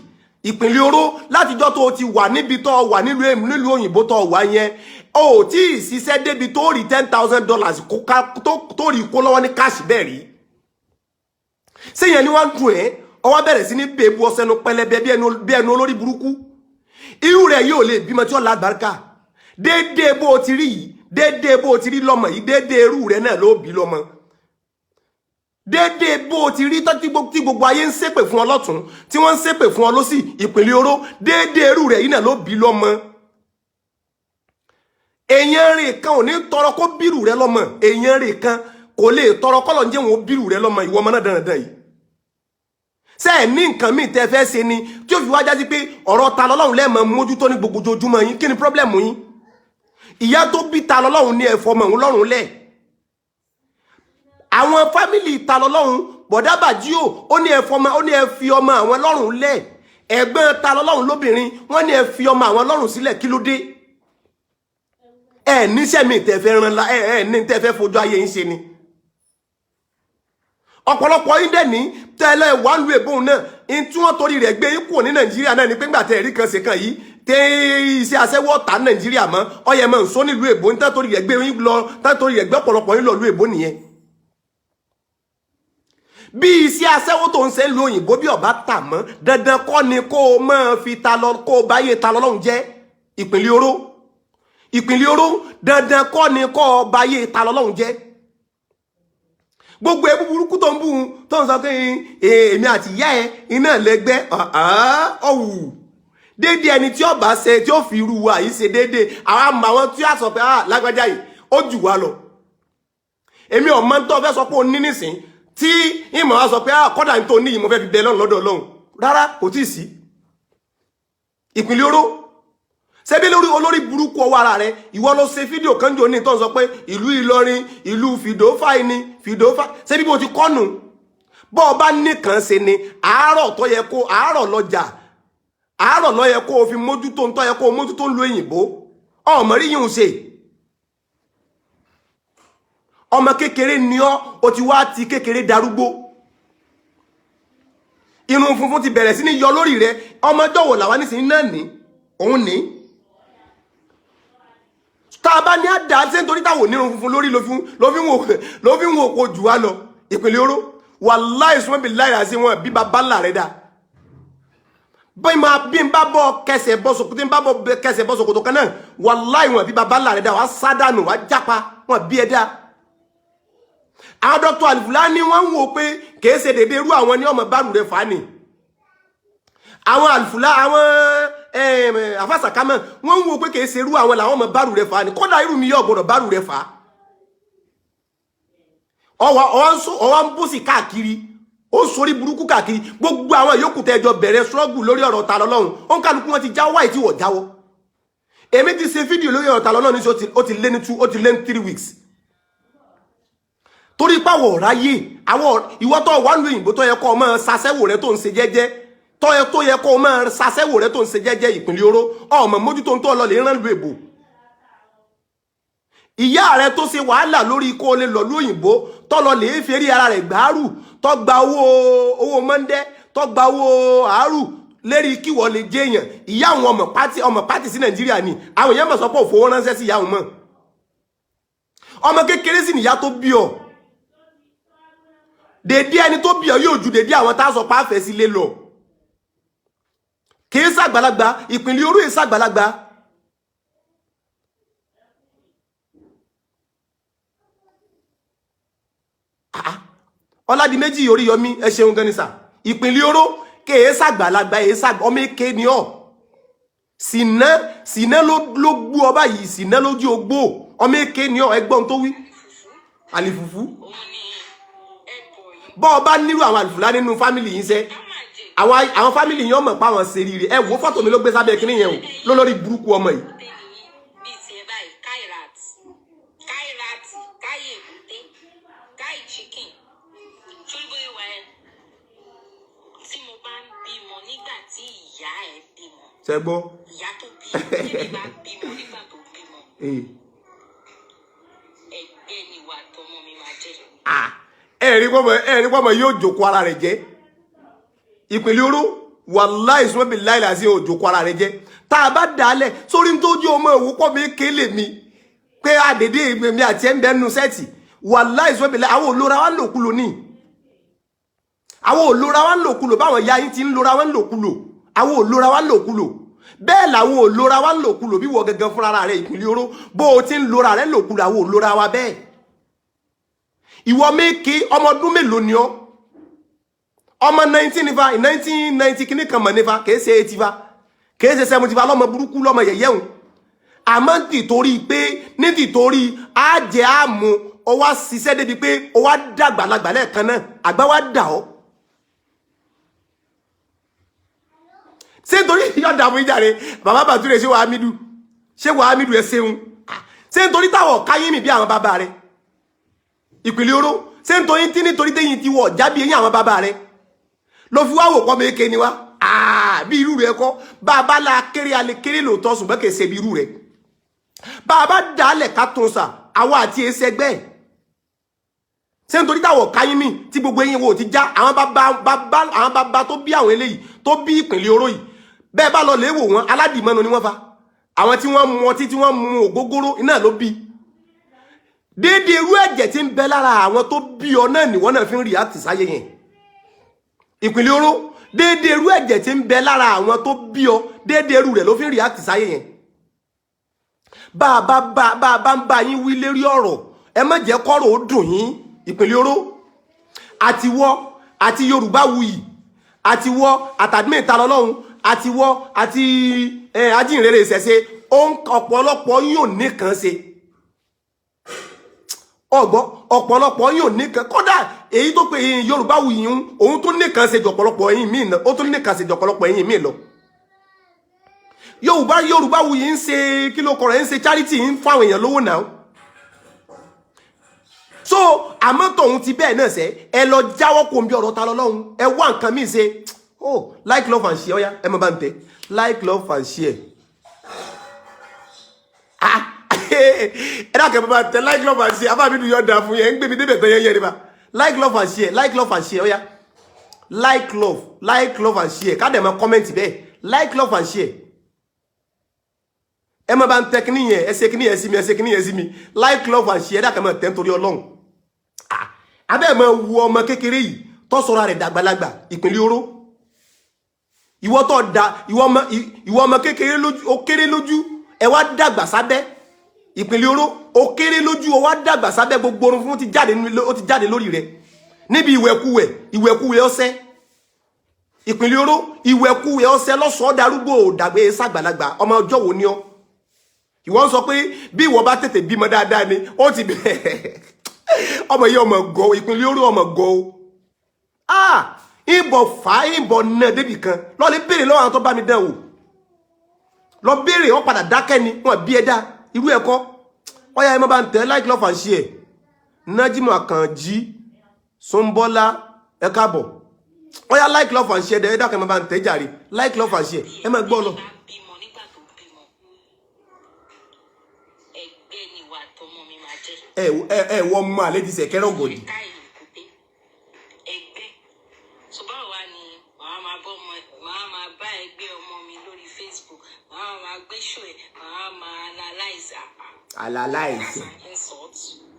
ìpínlẹ̀ oró látijọ́ tó ti wà níbi tó wà nílùú òyìnbó tó wà yẹn o tí ì ṣiṣẹ́ débi tó rí $10,000 tó rí kó lọ́wọ́ ní káàṣì bẹ́ẹ̀ rí ṣé yẹn ni wọ́n ń dùn ẹ́ ó wá bẹ̀rẹ̀ sí ní bebu osenu pẹlẹbẹ bí ẹnu olórí burúkú irú rẹ̀ yóò lè bímọ tí ó lágbàrká dédé bó ti rí yìí dédé bó ti rí lọ́mọ yìí dédé irú rẹ̀ náà ló bí lọ́mọ dédé bó ti rí tí gbogbo ayé ń ṣépè fún ọ lọ́tún tí wọ́n ń ṣépè fún ọ lósì ìpínlẹ̀ oró dédé irú rẹ̀ yìí náà ló bí lọ́mọ èèyàn rẹ̀ kan ò ní tọrọ kó bírù rẹ̀ lọ́mọ èèyàn rẹ̀ kan kò lè tọrọ kọ́lọ̀ ń jẹ́ wọn bírù rẹ̀ lọ́mọ ìwọ ọmọ náà dandan yìí ṣé ní nǹkan míì tẹ́ fẹ́ ṣe ni tí ó fi wá jáde pé ọ̀rọ̀ ta lọ́lọ́run lẹ́ẹ̀mọ́ mójútó ní gbogbo ojoojúmọ́ yín kí ni pọ́blẹ́mù yín ìyá tó bí ta lọ́lọ́run ní ẹ̀fọ́ ọmọ òun lọ́rùn lẹ̀ àwọn fámìlì ta lọ́lọ́run bọ̀dá bàjíò ó ní ẹ̀fọ́ ọmọ ó ní ẹ fi ọmọ àwọn lọ́rùn lẹ̀ ẹ̀gbọ́n ta lọ́lọ́run lóbìnrin wọ́n ní ẹ fi ọmọ àwọn lọ́rùn sílẹ̀ kí ló dé ẹ níṣẹ́ mi tẹ́ fẹ́ ran la ẹ ní tẹ́ fẹ́ fojú ayé yín ṣe ni ọ̀pọ̀lọpọ̀ yín dẹ̀ ní tẹ́lẹ̀ wà lù èbóun náà in tí wọ́n torí rẹ̀ gbé yín kúrò ní nàìjíríà náà ni pé ńgbà tẹ́ ẹ̀rí kan ṣe kan yìí tẹ́ iṣẹ́ aṣẹ́wó ọ̀tá nàìjíríà mọ́ ọyẹ mọ́ nsọ́ nílùú èbó ní tẹ́ torí rẹ̀ gbé yín lọ tẹ́ torí rẹ̀ gbé ọ̀pọ̀lọpọ̀ yín lọ lù èbó nìyẹn bí iṣẹ́ aṣẹ́wó tó ń ṣe lu òyìnbó bí ọba tà mọ́ dandan kọ́ ni kó o máa fi ta lọ kó o báyé ta lọ́lọ́run jẹ́ ìpínlẹ̀ oró dandan kọ́ ni kó o báyé ta lọ́lọ́run jẹ́ gbogbo ẹbú burúkú tó ń bú tó ń sọ pé èmi àti ìyá ẹ iná lẹ́gbẹ́ ọ̀hù dédé ẹni tí ó bá ṣe tí ó fi irú wa yìí ṣe dédé àwọn tí a sọ pé lágbájá yìí ó jù wá lọ èmi ọmọ tó fẹ́ sọ pé ó ní nísìn tí ìmọ̀ wá sọ pé kọ́dà ní tó ní yìí mo fẹ́ fi bẹ lọ́run lọ́dọ̀ Ọlọ́run rárá kò tí ì sí ìpínlẹ̀ oró ṣebí lórí olórí burúkú ọwọ́ ara rẹ̀ ìwọ ló ṣe fídíò kan jò ní tó ń sọ pé ìlú Ìlọrin ìlú fìdófà ni fìdófà ṣebí bó ti kọ́nù bọ́ ọba nìkan ṣe ni àárọ̀ tó yẹ kó àárọ̀ lọ́jà àárọ̀ ló yẹ kó o fi mójútó ń tọ́ yẹ kó o mójútó ń lo òyìnbó ọmọ rí yìí ń ṣe ọmọ kékeré ni ó ti wá ti kékeré darúgbó irun funfun ti bẹ̀rẹ̀ sí ní yọ lórí rẹ̀ ọmọ jọ̀wọ́ làwa nísìnyí náà ní òun ní tá bá ní àdá ṣe nítorí táwọn onírun funfun lórí ló fi ń wò kó jù wá lọ ìpínlẹ̀ oró wàláì súnmọ́ bí láìra sí wọn bí bàbá ńlá rẹ̀ dá bí n bá bọ́ kẹsẹ̀ bọ́ sòkòtò kan náà wàláì wọn bí bàbá ńlá rẹ̀ dá wà sádànù wà jápa wọn bí ẹ dá àwọn dr Alifulani wọ́n ń wò pé kìí ṣe dédé irú àwọn ní ọmọ bárù rẹ̀ fà ní àwọn Alifulani àwọn àfàsàkámọ̀ wọ́n ń wò pé kìí ṣe irú àwọn làwọn ọmọ bárù rẹ̀ fà ní kódà irú mi yóò gbọ́dọ̀ bárù rẹ̀ fà ọwọ́ ń bó sí káàkiri ó sórí burúkú káàkiri gbogbo àwọn yòókù tẹ́jọ bẹ̀rẹ̀ struggle lórí ọ̀rọ̀ ta lọ́lọ́run ó ń kálukú wọn ti já wáyé tí wọ́n jáwọ́ èmi ti ṣe fídíò lórí ọ̀rọ̀ ta lọ́lọ́run ní ó ti lé ní 3 weeks torí pàwọ̀ ráyè àwọn ìwọ tó wà ní òyìnbó tó yẹ kó máa ṣàṣẹ́wò rẹ tó ń ṣe jẹ́jẹ́ tó yẹ kó máa ṣàṣẹ́wò rẹ tó ń ṣe jẹ́jẹ́ ìpínlẹ̀ oró ọmọ mójútó tó lọ lè rán lu èbò ìyá rẹ tó ṣe wàhálà lórí kó lè lọ lu òyìnbó tó lọ lè fẹ́rí ara rẹ̀ gbàárù tó gba owó mọ́ndẹ́ tó gba owó àárù lérí kí wọ́n lè jẹ́yàn ìyá àwọn ọmọ pátì sí Nàìjíríà ni àwọn èèyàn mọ̀ sọ pé òfowó ránṣẹ́ sí ìyá àwọn mọ̀ ọmọ kékeré sì nìyá tó bí ọ dédé ẹni tó bí ọ yóò ju dédé àwọn tá sọ pa fẹ́ sí lé lọ kìí ṣàgbàlagbà ìpínlẹ̀ oró ìṣàgbàlagbà Ọládìméjì Oríyọmí ẹ ṣeun gan ni sà ìpínlẹ̀ oró kìí ṣàgbàlagbà ọmọ èké ni ọ sínà ló gbú ọba yìí sínà lójú ogbó ọmọ èké ni ọ ẹgbọ́n tó wí àlìfùfú bọ́ ọba nírú àwọn Alifulani nínú fámìlì yìí ṣe àwọn fámìlì yìí ọmọ pa àwọn ṣe rí rí ẹ wo fọ́tò mi ló gbé sábẹ́ kí nìyẹn o lólórí burúkú ọmọ yìí. ṣe gbọ́. ìyá tó bí mi bá bímọ nígbà tó bímọ ẹgbẹ́ ni wà tọmọ mi máa jẹ́. ẹ̀rí pọ́mọ yóò jòkó ara rẹ̀ jẹ́ ìpínlẹ̀ oró wàláì súnmọ́ bí láìlà sí òjòkó ara rẹ̀ jẹ́ tá a bá dálẹ̀ sórí tó jẹ́ ọmọ òwú pọ̀ mi kéèlè mi pé àdédé mi àti ẹ̀ ń bẹ́nu sẹ́ẹ̀tì wàláì súnmọ́ bí láì àwọn olóra wa lòkú lónìí àwọn ò lora wa ńlòkulò báwọn ya yín ti ń lora wa ńlòkulò àwọn ò lora wa ńlòkulò bẹ́ẹ̀ làwọn ò lora wa ńlòkulò bí wọ gangan fúnra rẹ̀ Ìpínlẹ̀ Oró bó o ti ń lora rẹ̀ ńlòkulò àwọn ò lora wa bẹ́ẹ̀ ìwọ méke ọmọ ọdún mélòó ni ọ́ ọmọ 19 nífa 1990 kíní kan mọ̀ nífa kìí ṣe 80 fa kìí ṣe 70 fa lọ́mọ burúkú lọ́mọ yẹ̀yẹ́ hùn àmọ́ nítorí pé nítorí àjẹ́ àmú ó wá ṣiṣẹ́ débi pé ó wá dàgbà lágbà lẹ́ẹ̀kan náà àgbà wá dà ọ́ ṣé nítorí yọ̀dà fún ìjà rẹ̀ bàbá bàtúrẹ̀ ṣé wàá mídù ẹ ṣeun ṣé nítorí táwọn káyé mi bí àwọn bàbá rẹ̀ Ìpínlẹ̀ Oró ṣé nítorí téyìn ti wọ̀ jábí eyín àwọn bàbá rẹ̀ ló fi wá wò pọ́ méke ni wá bí irú rẹ̀ kọ́ bàbá la kéré alẹ́ kéré lóòótọ́ ṣùgbọ́n kì í ṣe bí irú rẹ̀ bàbá dálẹ̀ ká tún sà àwọn àti ẹsẹ̀gbẹ́ ṣé nítorí táwọn káyín mi tí gbogbo eyín wo ti já àwọn bàbá tó bí àwọn eléyìí tó bí Ìpínlẹ̀ Oró yìí bẹ́ẹ̀ bá lọ lè wò wọ́n aládìmọ́nu ni wọ́n fa àwọn tí wọ́n mu ọtí tí wọ́n mu ògógóró iná ló bí déédéé irú ẹ̀jẹ̀ tí ń bẹ lára àwọn tó bí ọ náà nìwọ́n náà fi ń react sáyé yẹn Ìpínlẹ̀ Oró déédéé irú ẹ̀jẹ̀ tí ń bẹ lára àwọn tó bí ọ déédéé irú rẹ̀ ló fi ń react sáyé yẹn bá a ń bá yín wí lérí ọ̀rọ̀ ẹ má jẹ́ kọ́rọ̀ ó dùn yín Ìpínlẹ̀ Oró àtiwọ́ àti Yorùbáwùyí àtiwọ́ àtàdúmọ̀ ìtalọ́lọ́hún àtiwọ́ àti ajínrere Ìṣẹ̀ṣe ọ̀pọ̀lọpọ̀ yín ò nìkan ṣe ọgbọ́ ọ̀pọ̀lọpọ̀ yín ò nìkan kódà èyí tó pe Yorùbáwùyí òun tó nìkan ṣe jọ̀pọ̀lọpọ̀ ẹ̀yin míì náà ó tún nìkan ṣe jọ̀pọ̀lọpọ̀ ẹ̀yin míì lọ Yorùbáwùyí ń ṣe kí ló kọ rẹ̀ ń ṣe charity ń fáwọn èèyàn lówó náà so àmọ́ tòun ti bẹ́ẹ̀ náà ṣe ẹ lọ jáwọ́ kó ń bí ọ̀rọ̀ ta lọ́lọ́run ẹ wá nǹkan míì ṣe oh like love and share ọ̀yá ẹ mọ̀ bá ń tẹ like love and share ẹ dákẹ́ bàbá tẹ like love and share abáàbí ni yóò dà fún yẹn ń gbé mi débẹ̀ tán yẹn nípa like love and share ọ̀yá like love and share ká dẹ̀ mọ́ comment bẹ́ẹ̀ like love and share ẹ mọ̀ bá ń tẹ kíní yẹn ẹ ṣe kíní yẹn sí mi ẹ ṣe kíní yẹn sí mi like love and share ẹ dákẹ́ mọ́ tẹ́ nítorí Ọlọ́run abẹ́ mọ́ wu ọmọ kékeré yìí tó sọ̀rọ̀ rẹ̀ dàgbàlagbà Ìpínlẹ̀ Oró ìwọ tó da ìwọ ọmọ kékeré lójú ó kéré lójú ẹ wá dàgbà sábẹ́ Ìpínlẹ̀ Oró ó kéré lójú ó wá dàgbà sábẹ́ gbogbo orun fún ó ti jáde lórí rẹ̀ níbi ìwẹ̀kúwẹ̀ ọ̀sẹ̀ Ìpínlẹ̀ Oró ìwẹ̀kúwẹ̀ ọ̀sẹ̀ lọ́sọ̀ọ́ darúgbó dàgbé sàgbàlagbà ọmọ ọjọ́ wo ni ọ́ ìwọ ń sọ pé bí ìwọ bá tètè bímọ dáadáa ni ó ti bẹ̀rẹ̀ ọmọ yìí ọmọ gọ Ìpínlẹ̀ Oró ọmọ gọ o ìbọ̀ fà ìbọ̀ náà débì kan lọ lè béèrè lọ́wọ́ àwọn tó bá mi dán wò lọ béèrè wọ́n padà dákẹ́ ni wọ́n bí ẹ̀dá irú ẹ̀kọ́ ọ̀yà ẹ̀ mọ́ bá ń tẹ̀ like love and share Nájímù Àkànjí Sọ́nbọ́lá ẹ káàbọ̀ ọ̀yà like love and share ẹ̀dá kan mọ́ bá ń tẹ̀ jàre like love and share ẹ máa gbọ́ lọ. ẹ wọ ọmọ àlẹ́ ti sẹ̀ kẹ́rọ̀ gòdì. Analyze.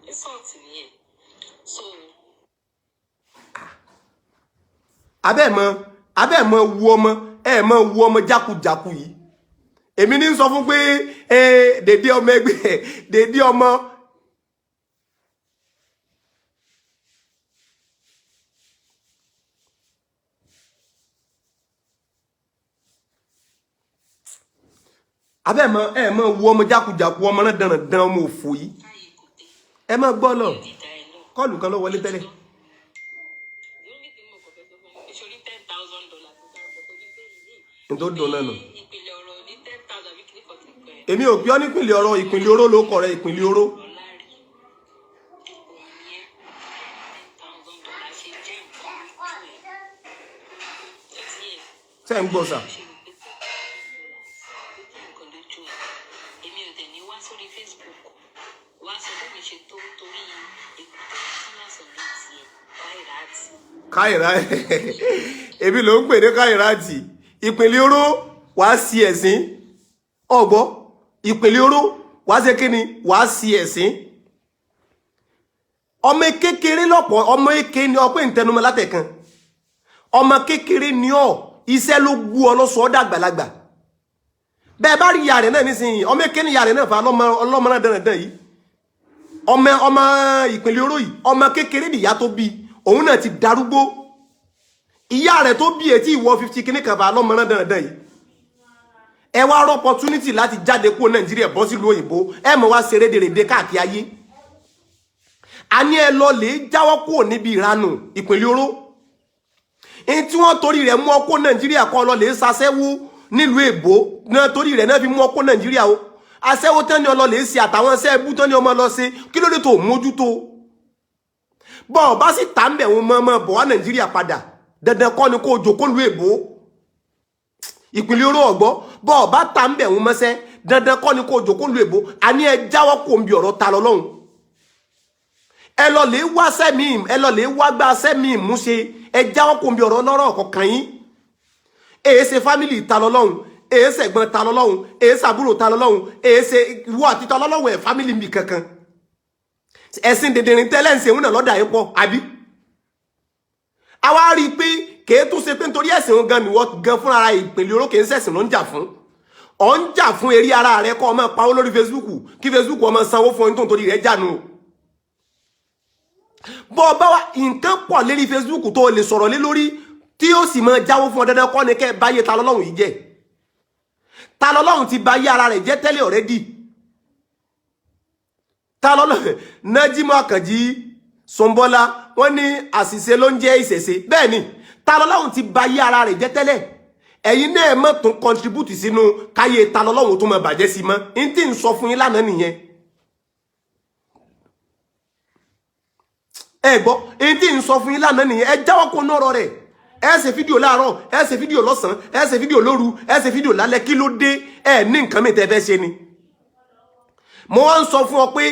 Insult nìyẹn. So abẹ́ mọ wu ọmọ ẹ mọ wu ọmọ jákujàku yìí èmi ní sọ fún pé dédé ọmọ ẹgbẹ́ dédé ọmọ abẹ́ mọ ẹ mọ wu ọmọ jákujàku ọmọ náà dán ọmọ òfò yìí ẹ mọ gbọ́ lọ kọlù kan ló wọlé tẹ́lẹ̀. tó dùn náà nù. èmi ò píọ́ nípìnlẹ̀ ọ̀rọ̀ Ìpínlẹ̀ Oró ló kọ̀ rẹ̀ Ìpínlẹ̀ Oró. ṣé ń gbọ́ sà. káyìrá èmi ló ń pè ní káyìráàtì Ìpínlẹ̀ Oró wàá sí ẹ̀sìn ọ̀gbọ́ Ìpínlẹ̀ Oró wàá ṣe kí ni wàá sí ẹ̀sìn ọmọ kékeré lọ́pọ̀ ọmọ èké ni ọpẹ́ ìtẹnumọ́ látẹ̀kan ọmọ kékeré ni ọ́ iṣẹ́ ló gbú ọ lọ sọ dàgbàlagbà bẹ́ẹ̀ bá rí ìyá rẹ̀ náà nísìnyí ọmọ èké ni ìyá rẹ̀ náà fa ọlọ́mọ náà dandan yìí ọmọ Ìpínlẹ̀ Oró yìí ọmọ kékeré nìyá tó bí òun náà ti darúgbó ìyá rẹ̀ tó bí etí ìwọ 50 kìíní kan fa ọlọ́mọ náà dandan yìí ẹ wá rọ opportunity láti jáde kúrò Nàìjíríà bọ́ sílùú òyìnbó ẹ mọ̀ wá ṣeré dèrèdè káàkiri ayé a ní ẹ lọ lè jáwọ́ kúrò níbi ìranù Ìpínlẹ̀ Oró èyí tí wọ́n torí rẹ̀ mú ọkọ̀ Nàìjíríà kọ́ lọ lè ṣaṣẹ́wó nílùú èbó náà torí rẹ̀ náà fi mú ọkọ̀ Nàìjíríà o aṣẹ́wó tán ni ọlọ lè ṣe àtàwọn ṣẹ́ ẹbú tán ni ọmọ lọ ṣe kí ló dé tó mójútó bọ́ bá sì tà ń bẹ̀ wọn mọ́ bọ̀ wá Nàìjíríà padà dandan kọ́ ni kó jòkó lu èbó Ìpínlẹ̀ Oró ọ̀gbọ́ bọ́ bá tà ń bẹ̀ wọn mọ́ṣẹ́ dandan kọ́ ni kó jòkó lu èbó àní ẹ jáwọ́ kó ń bi ọ̀rọ̀ ta lọ́lọ́run ẹ lọ lè wá sẹ́mi ẹ lọ lè wá gbá sẹ́mi mú ṣe ẹ jáwọ́ kó ń bi ọ̀rọ̀ lọ́rọ̀ kọ̀ọ̀kan yín èé ṣe fámìlì ta lọ́lọ́run èé ṣẹ̀gbọ́n ta lọ́lọ́run èé ṣàbúrò ta lọ́lọ́run èé ṣe ìwọ àti ta lọ́lọ́run ẹ̀ fámìlì mi kankan ẹ̀sìn dèdèrìn tẹ́lẹ̀ ń ṣe òun náà lọ́dà yín pọ̀ àbí àwa rí i pé kèé tún ṣe pé nítorí ẹ̀sìn òun gan nìwọ gan fúnra Ìpínlẹ̀ Oró kèé ṣẹ̀sìn ló ń jà fún ọ̀ ń jà fún eré ara rẹ kọ́ ọmọ pawó lórí Facebook kí Facebook ọmọ sanwó fún ẹni tó ń torí rẹ̀ jánu bọ́ bá wa nǹkan pọ̀ lérí Facebook tó lè sọ̀rọ̀ lé lórí tí ó sì máa jáwó fún ọ dandan kọ́ ni kẹ́ báyé ta lọ́lọ́run yìí jẹ́ ta lọ́lọ́run ti báyé ara rẹ̀ jẹ́ tẹ́lẹ̀ already ta lọ́lọ́run Nájímọ̀ Àkànjí Sọ̀nbọ́lá wọ́n ní àṣìṣe ló ń jẹ́ ìṣẹ̀ṣe bẹ́ẹ̀ ni ta lọ́lọ́run ti báyé ara rẹ̀ jẹ́ tẹ́lẹ̀ ẹ̀yin náà mọ̀ tó contribute sínú káyé ta lọ́lọ́run tó máa bàjẹ́ sí mọ́ ní tí ń sọ fún yín lánàá nìyẹn ẹ gbọ́ èyí tí ń sọ fún yín lánàá nìyẹn ẹ jáwọ́ kó nọ́rọ̀ rẹ̀ ẹ ṣe fídíò láàárọ̀ ẹ ṣe fídíò lọ́sàn ẹ ṣe fídíò lóru ẹ ṣe fídíò lálẹ́ kí ló dé ẹ ní nǹkan mi tẹ́ fẹ́ ṣe ni mo wá ń sọ fún ọ pé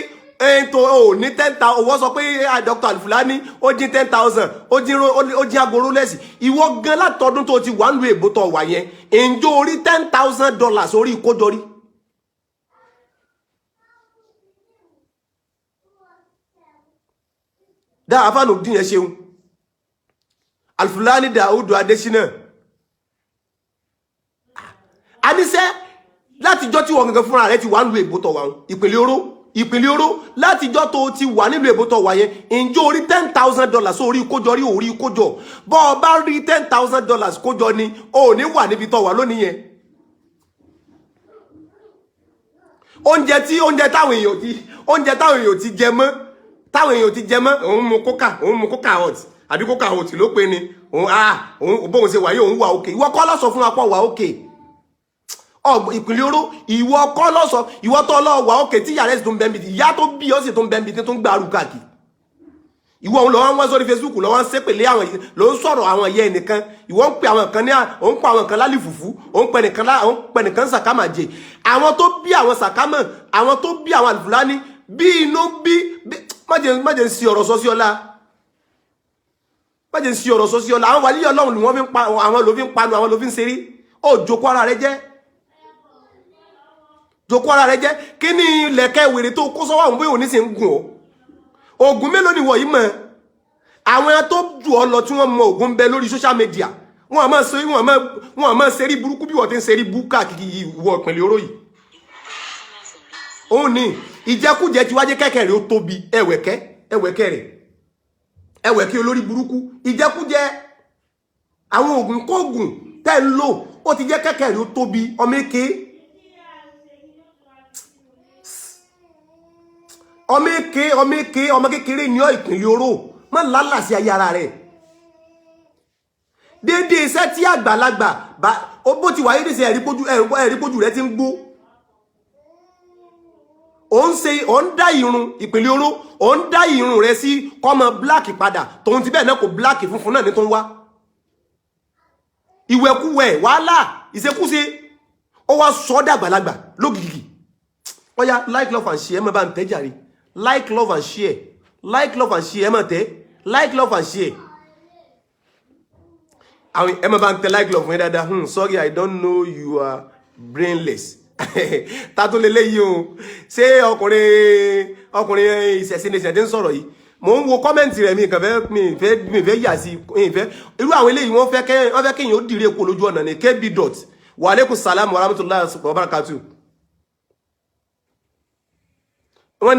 ètò ò ní 10,000 owó sọ pé Dr. Alfulani ó dín 10,000 ó dín agoro lẹ́sì ìwọ gan látọdún tó ti wà ń lu èbó tó wà yẹn ǹjọ́ orí $10,000 orí ìkójọrí dáa afánù dín yẹn ṣeun Alfulani Daudu Adesina aníṣẹ́ látijọ́ tí wọ́n gangan fúnra rẹ̀ ti wà nílùú èbó tó wà Ìpínlẹ̀ Oró látijọ́ tó ti wà nílùú èbó tó wà yẹn ǹjọ́ orí $10,000 orí kójọ rí orí kójọ bọ́ ọ bá rí $10,000 kójọ ni ò ní wà níbi tó wà lónìí yẹn oúnjẹ táwọn èèyàn ti jẹ mọ́ òun mu kókà hot àbí kókà hot ló pe ni òun bóun ṣe wà yóò wà òkè ìwọ kọ́ ló sọ fún apá wà òkè Ìpínlẹ̀ Oró ìwọ kọ́ ló sọ ìwọ tó lọ wà òkè tí yàrá sì tó ń bẹ́ẹ̀ bìtì ìyá tó bí ó sì tó ń bẹ́ẹ̀ bìtì tó ń gbà rú káàkiri ìwọ òun lọ wá sórí Facebook lọ wá ń ṣépèlé àwọn ló ń sọ̀rọ̀ àwọn ìyá ẹnìkan ìwọ ń pè àwọn kan ní òun pa àwọn kan lálì fùfú òun pè nìkan sàkámà jẹ àwọn tó bí àwọn sàkámà àwọn tó bí àwọn Alfulani bí inú bí májè ń sí ọ̀rọ̀ sọ sí ọlá májè ń sí ọ̀rọ̀ sọ sí ọlá àwọn wàlíyà Ọlọ́run ni wọ́n fi ń pa àwọn ló fi ń panu àwọn ló fi ń ṣeré ó jókòó ara rẹ jẹ́ jókòó ara rẹ jẹ́ kí ni lẹ̀kẹ́ wèrè tó kó sọ́wọ́ àwọn bóyá òní sì ń gùn ọ́ ògùn mélòó ni wọ̀nyí mọ̀ àwọn tó jù ọ lọ tí wọ́n mọ ògùn bẹ lórí social media wọ́n máa ṣeré burúkú bí wọ́n ti ń ṣeré burúkú káàkiri ìwọ Ìpínlẹ̀ Oró yìí òun ni ìjẹkújẹ ti wájé kẹ́kẹ́ rẹ̀ ó tóbi ẹwẹ̀kẹ́ olórí burúkú ìjẹkújẹ àwọn ògùn kóògùn tẹ́ ń lò ó ti jẹ́ kẹ́kẹ́ rẹ̀ ó tóbi ọmọ kékeré ní Ìpínlẹ̀ Oró má lálà sí ayé ara rẹ̀ dédé iṣẹ́ tí àgbàlagbà bó ti wáyé dìsẹ́ ẹ̀rí pójú rẹ̀ ti ń gbó ó ń dá irun Ìpínlẹ̀ Oró ó ń dá irun rẹ̀ sí kọ́mọ black padà tòun ti bẹ́ẹ̀ náà kò black funfun náà ní tó ń wá ìwẹ̀kúwẹ̀ wàhálà ìṣekúṣe ó wá sọ́dà àgbàlagbà lógìgì ó yá like love and share ẹ má bá ń tẹ́ jàre like love and share ẹ má tẹ́ like love and share àwọn ẹ má bá ń tẹ́ like love fún yín dáadáa sorry I don't know you are brainless ta tó lélẹ́ yìí o ṣé ọkùnrin Ìṣẹ̀ṣe nation tí ń sọ̀rọ̀ yìí mo ń wo comment rẹ̀ mi kàn fẹ́ mi fẹ́ yà sí mi fẹ́ irú àwọn eléyìí wọ́n fẹ́ kéèyàn ó dire kó lójú ọ̀nà ní kb dot wa alaikum salam wa rahmatullahi wa barakatuh. wọ́n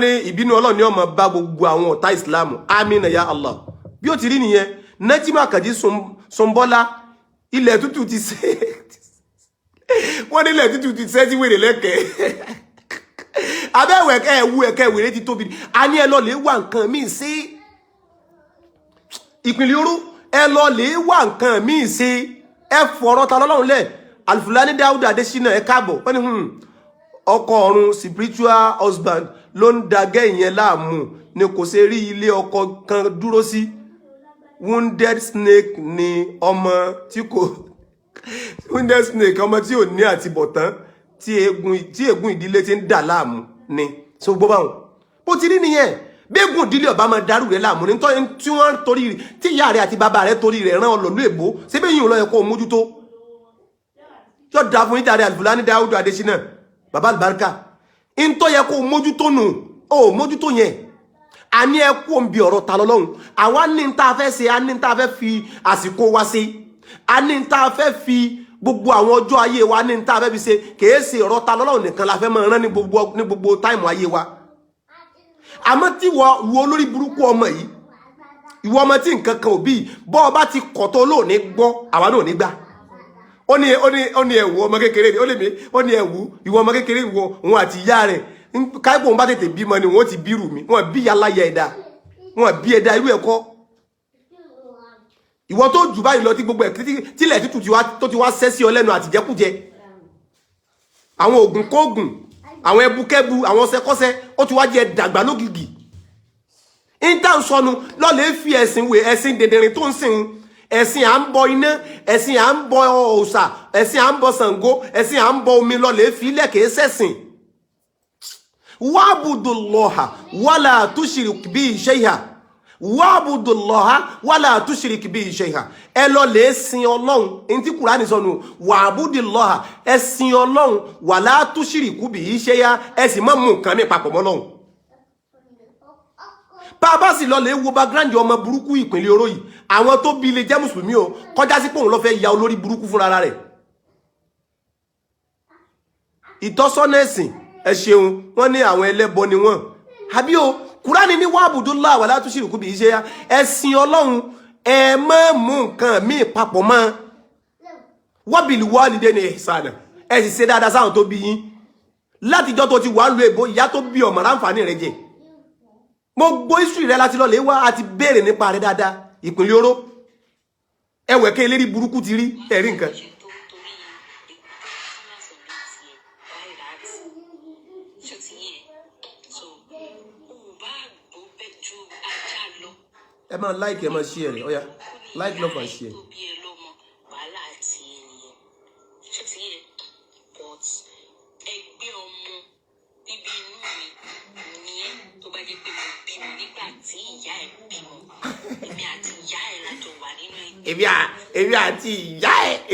ní ìbínú Ọlọ́run ni ó máa bá gbogbo àwọn ọ̀tá Islam àmín ya Allah. Bí ó ti rí nìyẹn Najima Kaji Sombola ilẹ̀ tútù ti ṣe wọ́n ní ilẹ̀ tútù ti ṣe ti wèrè lẹ́kẹ̀ẹ́ abẹ́wẹ̀ ẹ̀kẹ́ wèrè ti tóbi a ní ẹ lọ lè wà nǹkan míì sí ìpínlẹ̀ Òru ẹ lọ lè wà nǹkan míì sí ẹ fọ̀rọ̀ ta lọ́lọ́run lẹ̀ Alfulani Dáúdà Adésínà ẹ káàbọ̀ wọ́n ní ọkọ ọ̀run spiritual husband ló ń dagẹ́ ìyẹn láàmú ni kò ṣe rí ilé ọkọ kan dúró sí wounded snake ni ọmọ tí kò wounded snake ọmọ tí ò ní àtibọ̀tán tí ègún ìdílé ti ń dà láàmú ni so gbọ́ báwọn bó ti rí nìyẹn bí ègún ìdílé ọba máa dàrú rẹ̀ láàmú ní tí wọ́n torí tí ìyá rẹ̀ àti bàbá rẹ̀ torí rẹ̀ rán ọlọ́lú èbó síbẹ̀ yìí ló yẹ kó mójútó yóò dá fún ìjà rẹ̀ Alfulani Dáúdà Adésínà bàbá àlùbáríkà in tó yẹ kó mójútó nù ó mójútó yẹn a ní ẹ kó ń bi ọ̀rọ̀ ta lọ́lọ́run àwa ní ta fẹ́ ṣe a ní ta fẹ́ fi àsìkò wa ṣe a ní ta fẹ́ fi gbogbo àwọn ọjọ́ ayé wa ní ta fẹ́ fi ṣe kìí ṣe ọ̀rọ̀ ta lọ́lọ́run nìkan la fẹ́ máa rán ní gbogbo táìmù ayé wa àmọ́ tí wọ olórí burúkú ọmọ yìí ìwọ ọmọ tí nǹkan kan ò bí bọ́ ọ bá ti kọ̀ tó lóòní gbọ́ àwa náà ní gbà ó ní ẹ̀wù ọmọ kékeré ó ní ẹ̀wù ìwọ ọmọ kékeré ìwọ òun àti ìyá rẹ̀ káìpò ń bá tètè bímọ ni wọ́n ti bírù mi wọ́n bí aláya ẹ̀dá wọ́n bí ẹ̀dá irú ẹ̀kọ́ ìwọ tó jù báyìí lọ tí gbogbo ẹ̀ tílẹ̀ tútù tó ti wá sẹ́ sí ọ lẹ́nu àtìjẹkújẹ àwọn ògùn kóògùn àwọn ẹbukẹ́bu àwọn ọsẹkọ́sẹ́ ó ti wá jẹ dàgbà lógìgì intan sọnù lọ́lẹ̀ fi ẹ̀sìn wé ẹ̀sìn dẹ̀dẹ̀rìn tó ń sìn ẹ̀sìn à ń bọ iná ẹ̀sìn à ń bọ òòṣà ẹ̀sìn à ń bọ Ṣàngó ẹ̀sìn à ń bọ omi lọ́lẹ̀ fi lẹ́kẹ̀ẹ́ sẹ́sìn wa'budullaha wala tushrik bihi shay'a wa'budullaha wala tushrik bihi shay'a ẹ lọ lè sìn Ọlọ́hun in tí Kùránì sọnù wa'budullaha ẹ sìn Ọlọ́hun wala tushriku bihi shay'a ẹ sì má mú nǹkan mi papọ̀ mọ́ Ọlọ́hun bàbá sì lọ lè wo background ọmọ burúkú ìpínlẹ̀ Òru yìí àwọn tó bí lè jẹ́ mùsùlùmí o kọjá sí pé òun ló fẹ́ ya olórí burúkú fúnra rẹ̀ ìtọ́sọ́nà ẹ̀sìn ẹ ṣeun wọ́n ní àwọn ẹlẹ́bọ ni wọ́n àbí o Kùránì ní wa'budullaha wala tushriku bihi shay'a ẹ̀sìn Ọlọ́run ẹ má mú nǹkan míì papọ̀ mọ́ wa bil walidayni ihsana ẹ sì ṣe dáadáa sáwọn tó bí yín látijọ́ tó ti wà lu èbó ìyá tó bí ọmọ ráǹfààní rẹ̀ jẹ gbogbo history rẹ̀ láti lọ lè wá àti béèrè nípa rẹ̀ dáadáa ìpínlẹ̀ Òru ẹwẹ̀kẹ́ eléri burúkú ti rí ẹ̀rí nǹkan ẹ máa like ẹ máa share rẹ̀ ó yá like love and share.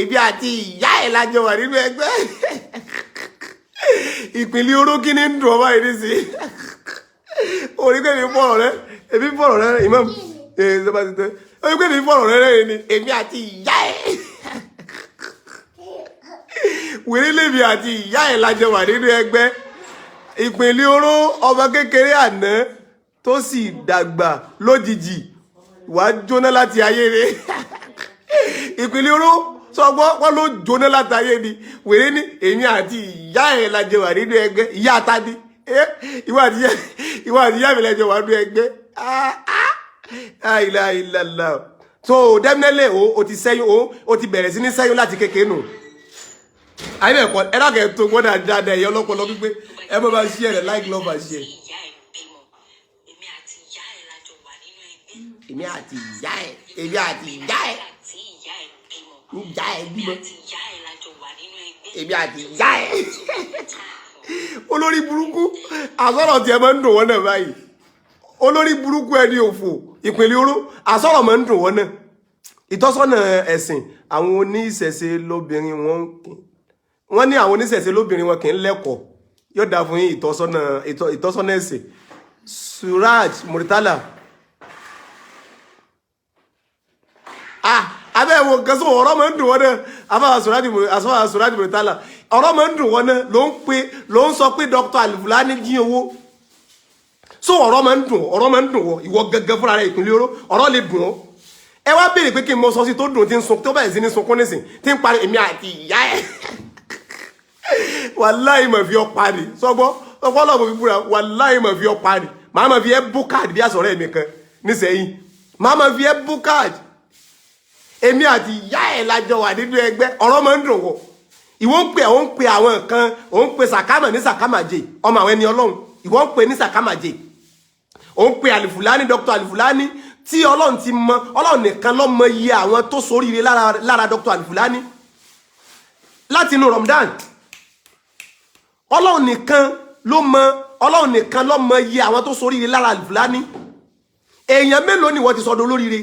Èmi àti ìyá ẹ̀ lájọ wà nínú ẹgbẹ́ ìpínlẹ̀ Òru kí ni ń dùn ọba yìí sí orí pé mi fọ̀rọ̀ rẹ èmi fọ̀rọ̀ rẹ imam ṣọba ti tẹ orí pé mi fọ̀rọ̀ rẹ ni èmi àti ìyá ẹ̀ wèrè lèmi àti ìyá ẹ̀ lájọ wà nínú ẹgbẹ́ ìpínlẹ̀ Òru ọmọ kékeré àná tó sì dàgbà lójijì wàá jóná láti ayé rẹ̀ ìpínlẹ̀ Òru sọgbọ́ wọ́n ló jóná láti ayé ni wèrè ní èmi àti ìyá ẹ̀ lájọ wà nínú ẹgbẹ́ ìyá Tani ìwà àti ìyá mi lájọ wà nínú ẹgbẹ́ ilaha illallah so definitely o ti sẹ́yìn o ti bẹ̀rẹ̀ sí ní sẹ́yìn láti kékeré nù ayé ẹ̀kọ́ ẹ̀dàkẹ́ tó gbọ́dọ̀ dáadáa ẹ̀yọ́ lọ́pọ̀lọ́ gbígbé ẹ mọ́ bá share rẹ̀ like love and share. Èmi àti ìyá ẹ̀ ìyá ẹ̀ bímọ èmi àti ìyá ẹ̀ olórí burúkú àsọ̀rọ̀ tí ẹ máa ń dùn wọ́n náà báyìí olórí burúkú ẹni òfò ìpínlẹ̀ Òru àsọ̀rọ̀ máa ń dùn wọ́n náà ìtọ́sọ́nà ẹ̀sìn àwọn oníṣẹ̀ṣe lóbìnrin wọ́n ní àwọn oníṣẹ̀ṣe lóbìnrin wọn kì í lẹ́kọ̀ọ́ yóò dá fún yín ìtọ́sọ́nà ẹ̀sìn Suraj Muritala. Abẹ́ wo kan so ọ̀rọ̀ máa ń dùn wọ́n náà àbá Suraj Muritala ọ̀rọ̀ máa ń dùn wọ́n náà ló ń sọ pé Dr. Alifulani jí owó so ọ̀rọ̀ máa ń dùn wọ́n ìwọ gẹ́gẹ́ fúnra rẹ̀ ìpínlẹ̀ oró ọ̀rọ̀ lè dùn ọ́ ẹ wá béèrè pé kí n mọ sọ sí tó dùn tí ń sun tó bẹ̀rẹ̀ sí ní sunkún nísìn tí ń parí èmi àti ìyá ẹ̀ wàláhì mà fi ọ́ parí sọgbọ́ ọpọlọpọ fi búra wàláhì mà fi ọ́ parí màá mà fi ẹ́ bú káàdì bí àsọ̀rọ̀ ẹ̀mí kan nísẹ̀yìn màá mà fi ẹ́ bú káàdì èmi àti ìyá ẹ̀ lájọ wà nínú ẹgbẹ́ ọ̀rọ̀ máa ń dùn wọ̀ ìwọ ń pè àwọn kan ò ń pè sàkámà ní sàkámàjè ọmọ àwọn ẹni ọlọ́run ìwọ ń pè ní sàkámàjè ò ń pè Alifulani Dr. Alifulani tí ọlọ́run ti mọ ọlọ́run nìkan ló mọ iye àwọn tó ṣoríire lára Dr. Alifulani láti inú Ramadan ọlọ́run nìkan ló mọ iye àwọn tó ṣoríire lára Alifulani èèyàn mélòó ni wọ́n ti sọdọ̀ olóríire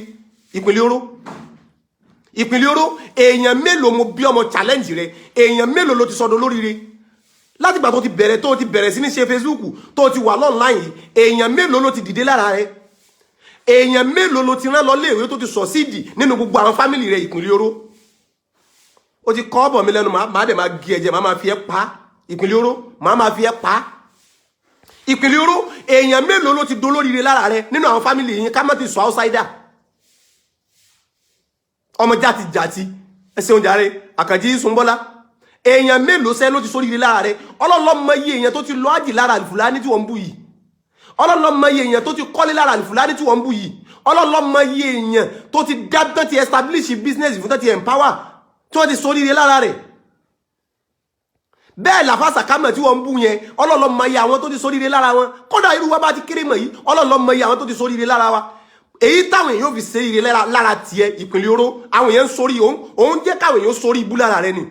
ìpínlẹ̀ oró èèyàn mélòó mo bí ọmọ challenge rẹ èèyàn mélòó ló ti sọdọ̀ olóríire láti ìgbà tó ti bẹ̀rẹ̀ sí ní ṣe Facebook tó ti wà online yìí èèyàn mélòó ló ti dìde lára rẹ èèyàn mélòó ló ti rán lọ léèwé tó ti succeed nínú gbogbo àwọn family rẹ ìpínlẹ̀ oró ó ti kọ́ ọ̀bọ̀ mi lẹ́nu máa dẹ̀ máa gé ẹ̀jẹ̀ máa fi ẹ́ pa ìpínlẹ̀ oró máa fi ẹ́ pa ìpínlẹ̀ oró èèyàn mélòó ló ti dolóríire lára rẹ nínú àwọn family yìí ká má ti sọ outsider ọmọ jàti ẹsẹ̀ oúnjẹ rẹ àkànjí sunbọ́lá èèyàn mélòó sẹ́ ló ti sóríire lára rẹ ọlọ́lọ́mọ iye èèyàn tó ti lọ ájì lára Alifulani tí wọ́n ń bú yìí ọlọ́lọ́mọ iye èèyàn tó ti kọ́lé lára Alifulani tí wọ́n ń bú yìí ọlọ́lọ́mọ iye èèyàn tó ti dábẹ́ ti establish business fún tó ti empower tí wọ́n ti sóríire lára rẹ̀ bẹ́ẹ̀ làfà sàkámọ̀ tí wọ́n ń bú yẹn ọlọ́lọ́mọ iye àwọn tó ti sóríire lára wọn kódà irú wa bá ti kéré mọ̀ yìí ọlọ́lọ́mọ iye àwọn tó ti sóríire lára wa èyí táwọn èèyàn fi sóríire lára tiẹ̀ ìpínlẹ̀ oró àwọn èèyàn sórí òun jẹ́ káwọn èèyàn sórí ibú lára rẹ ni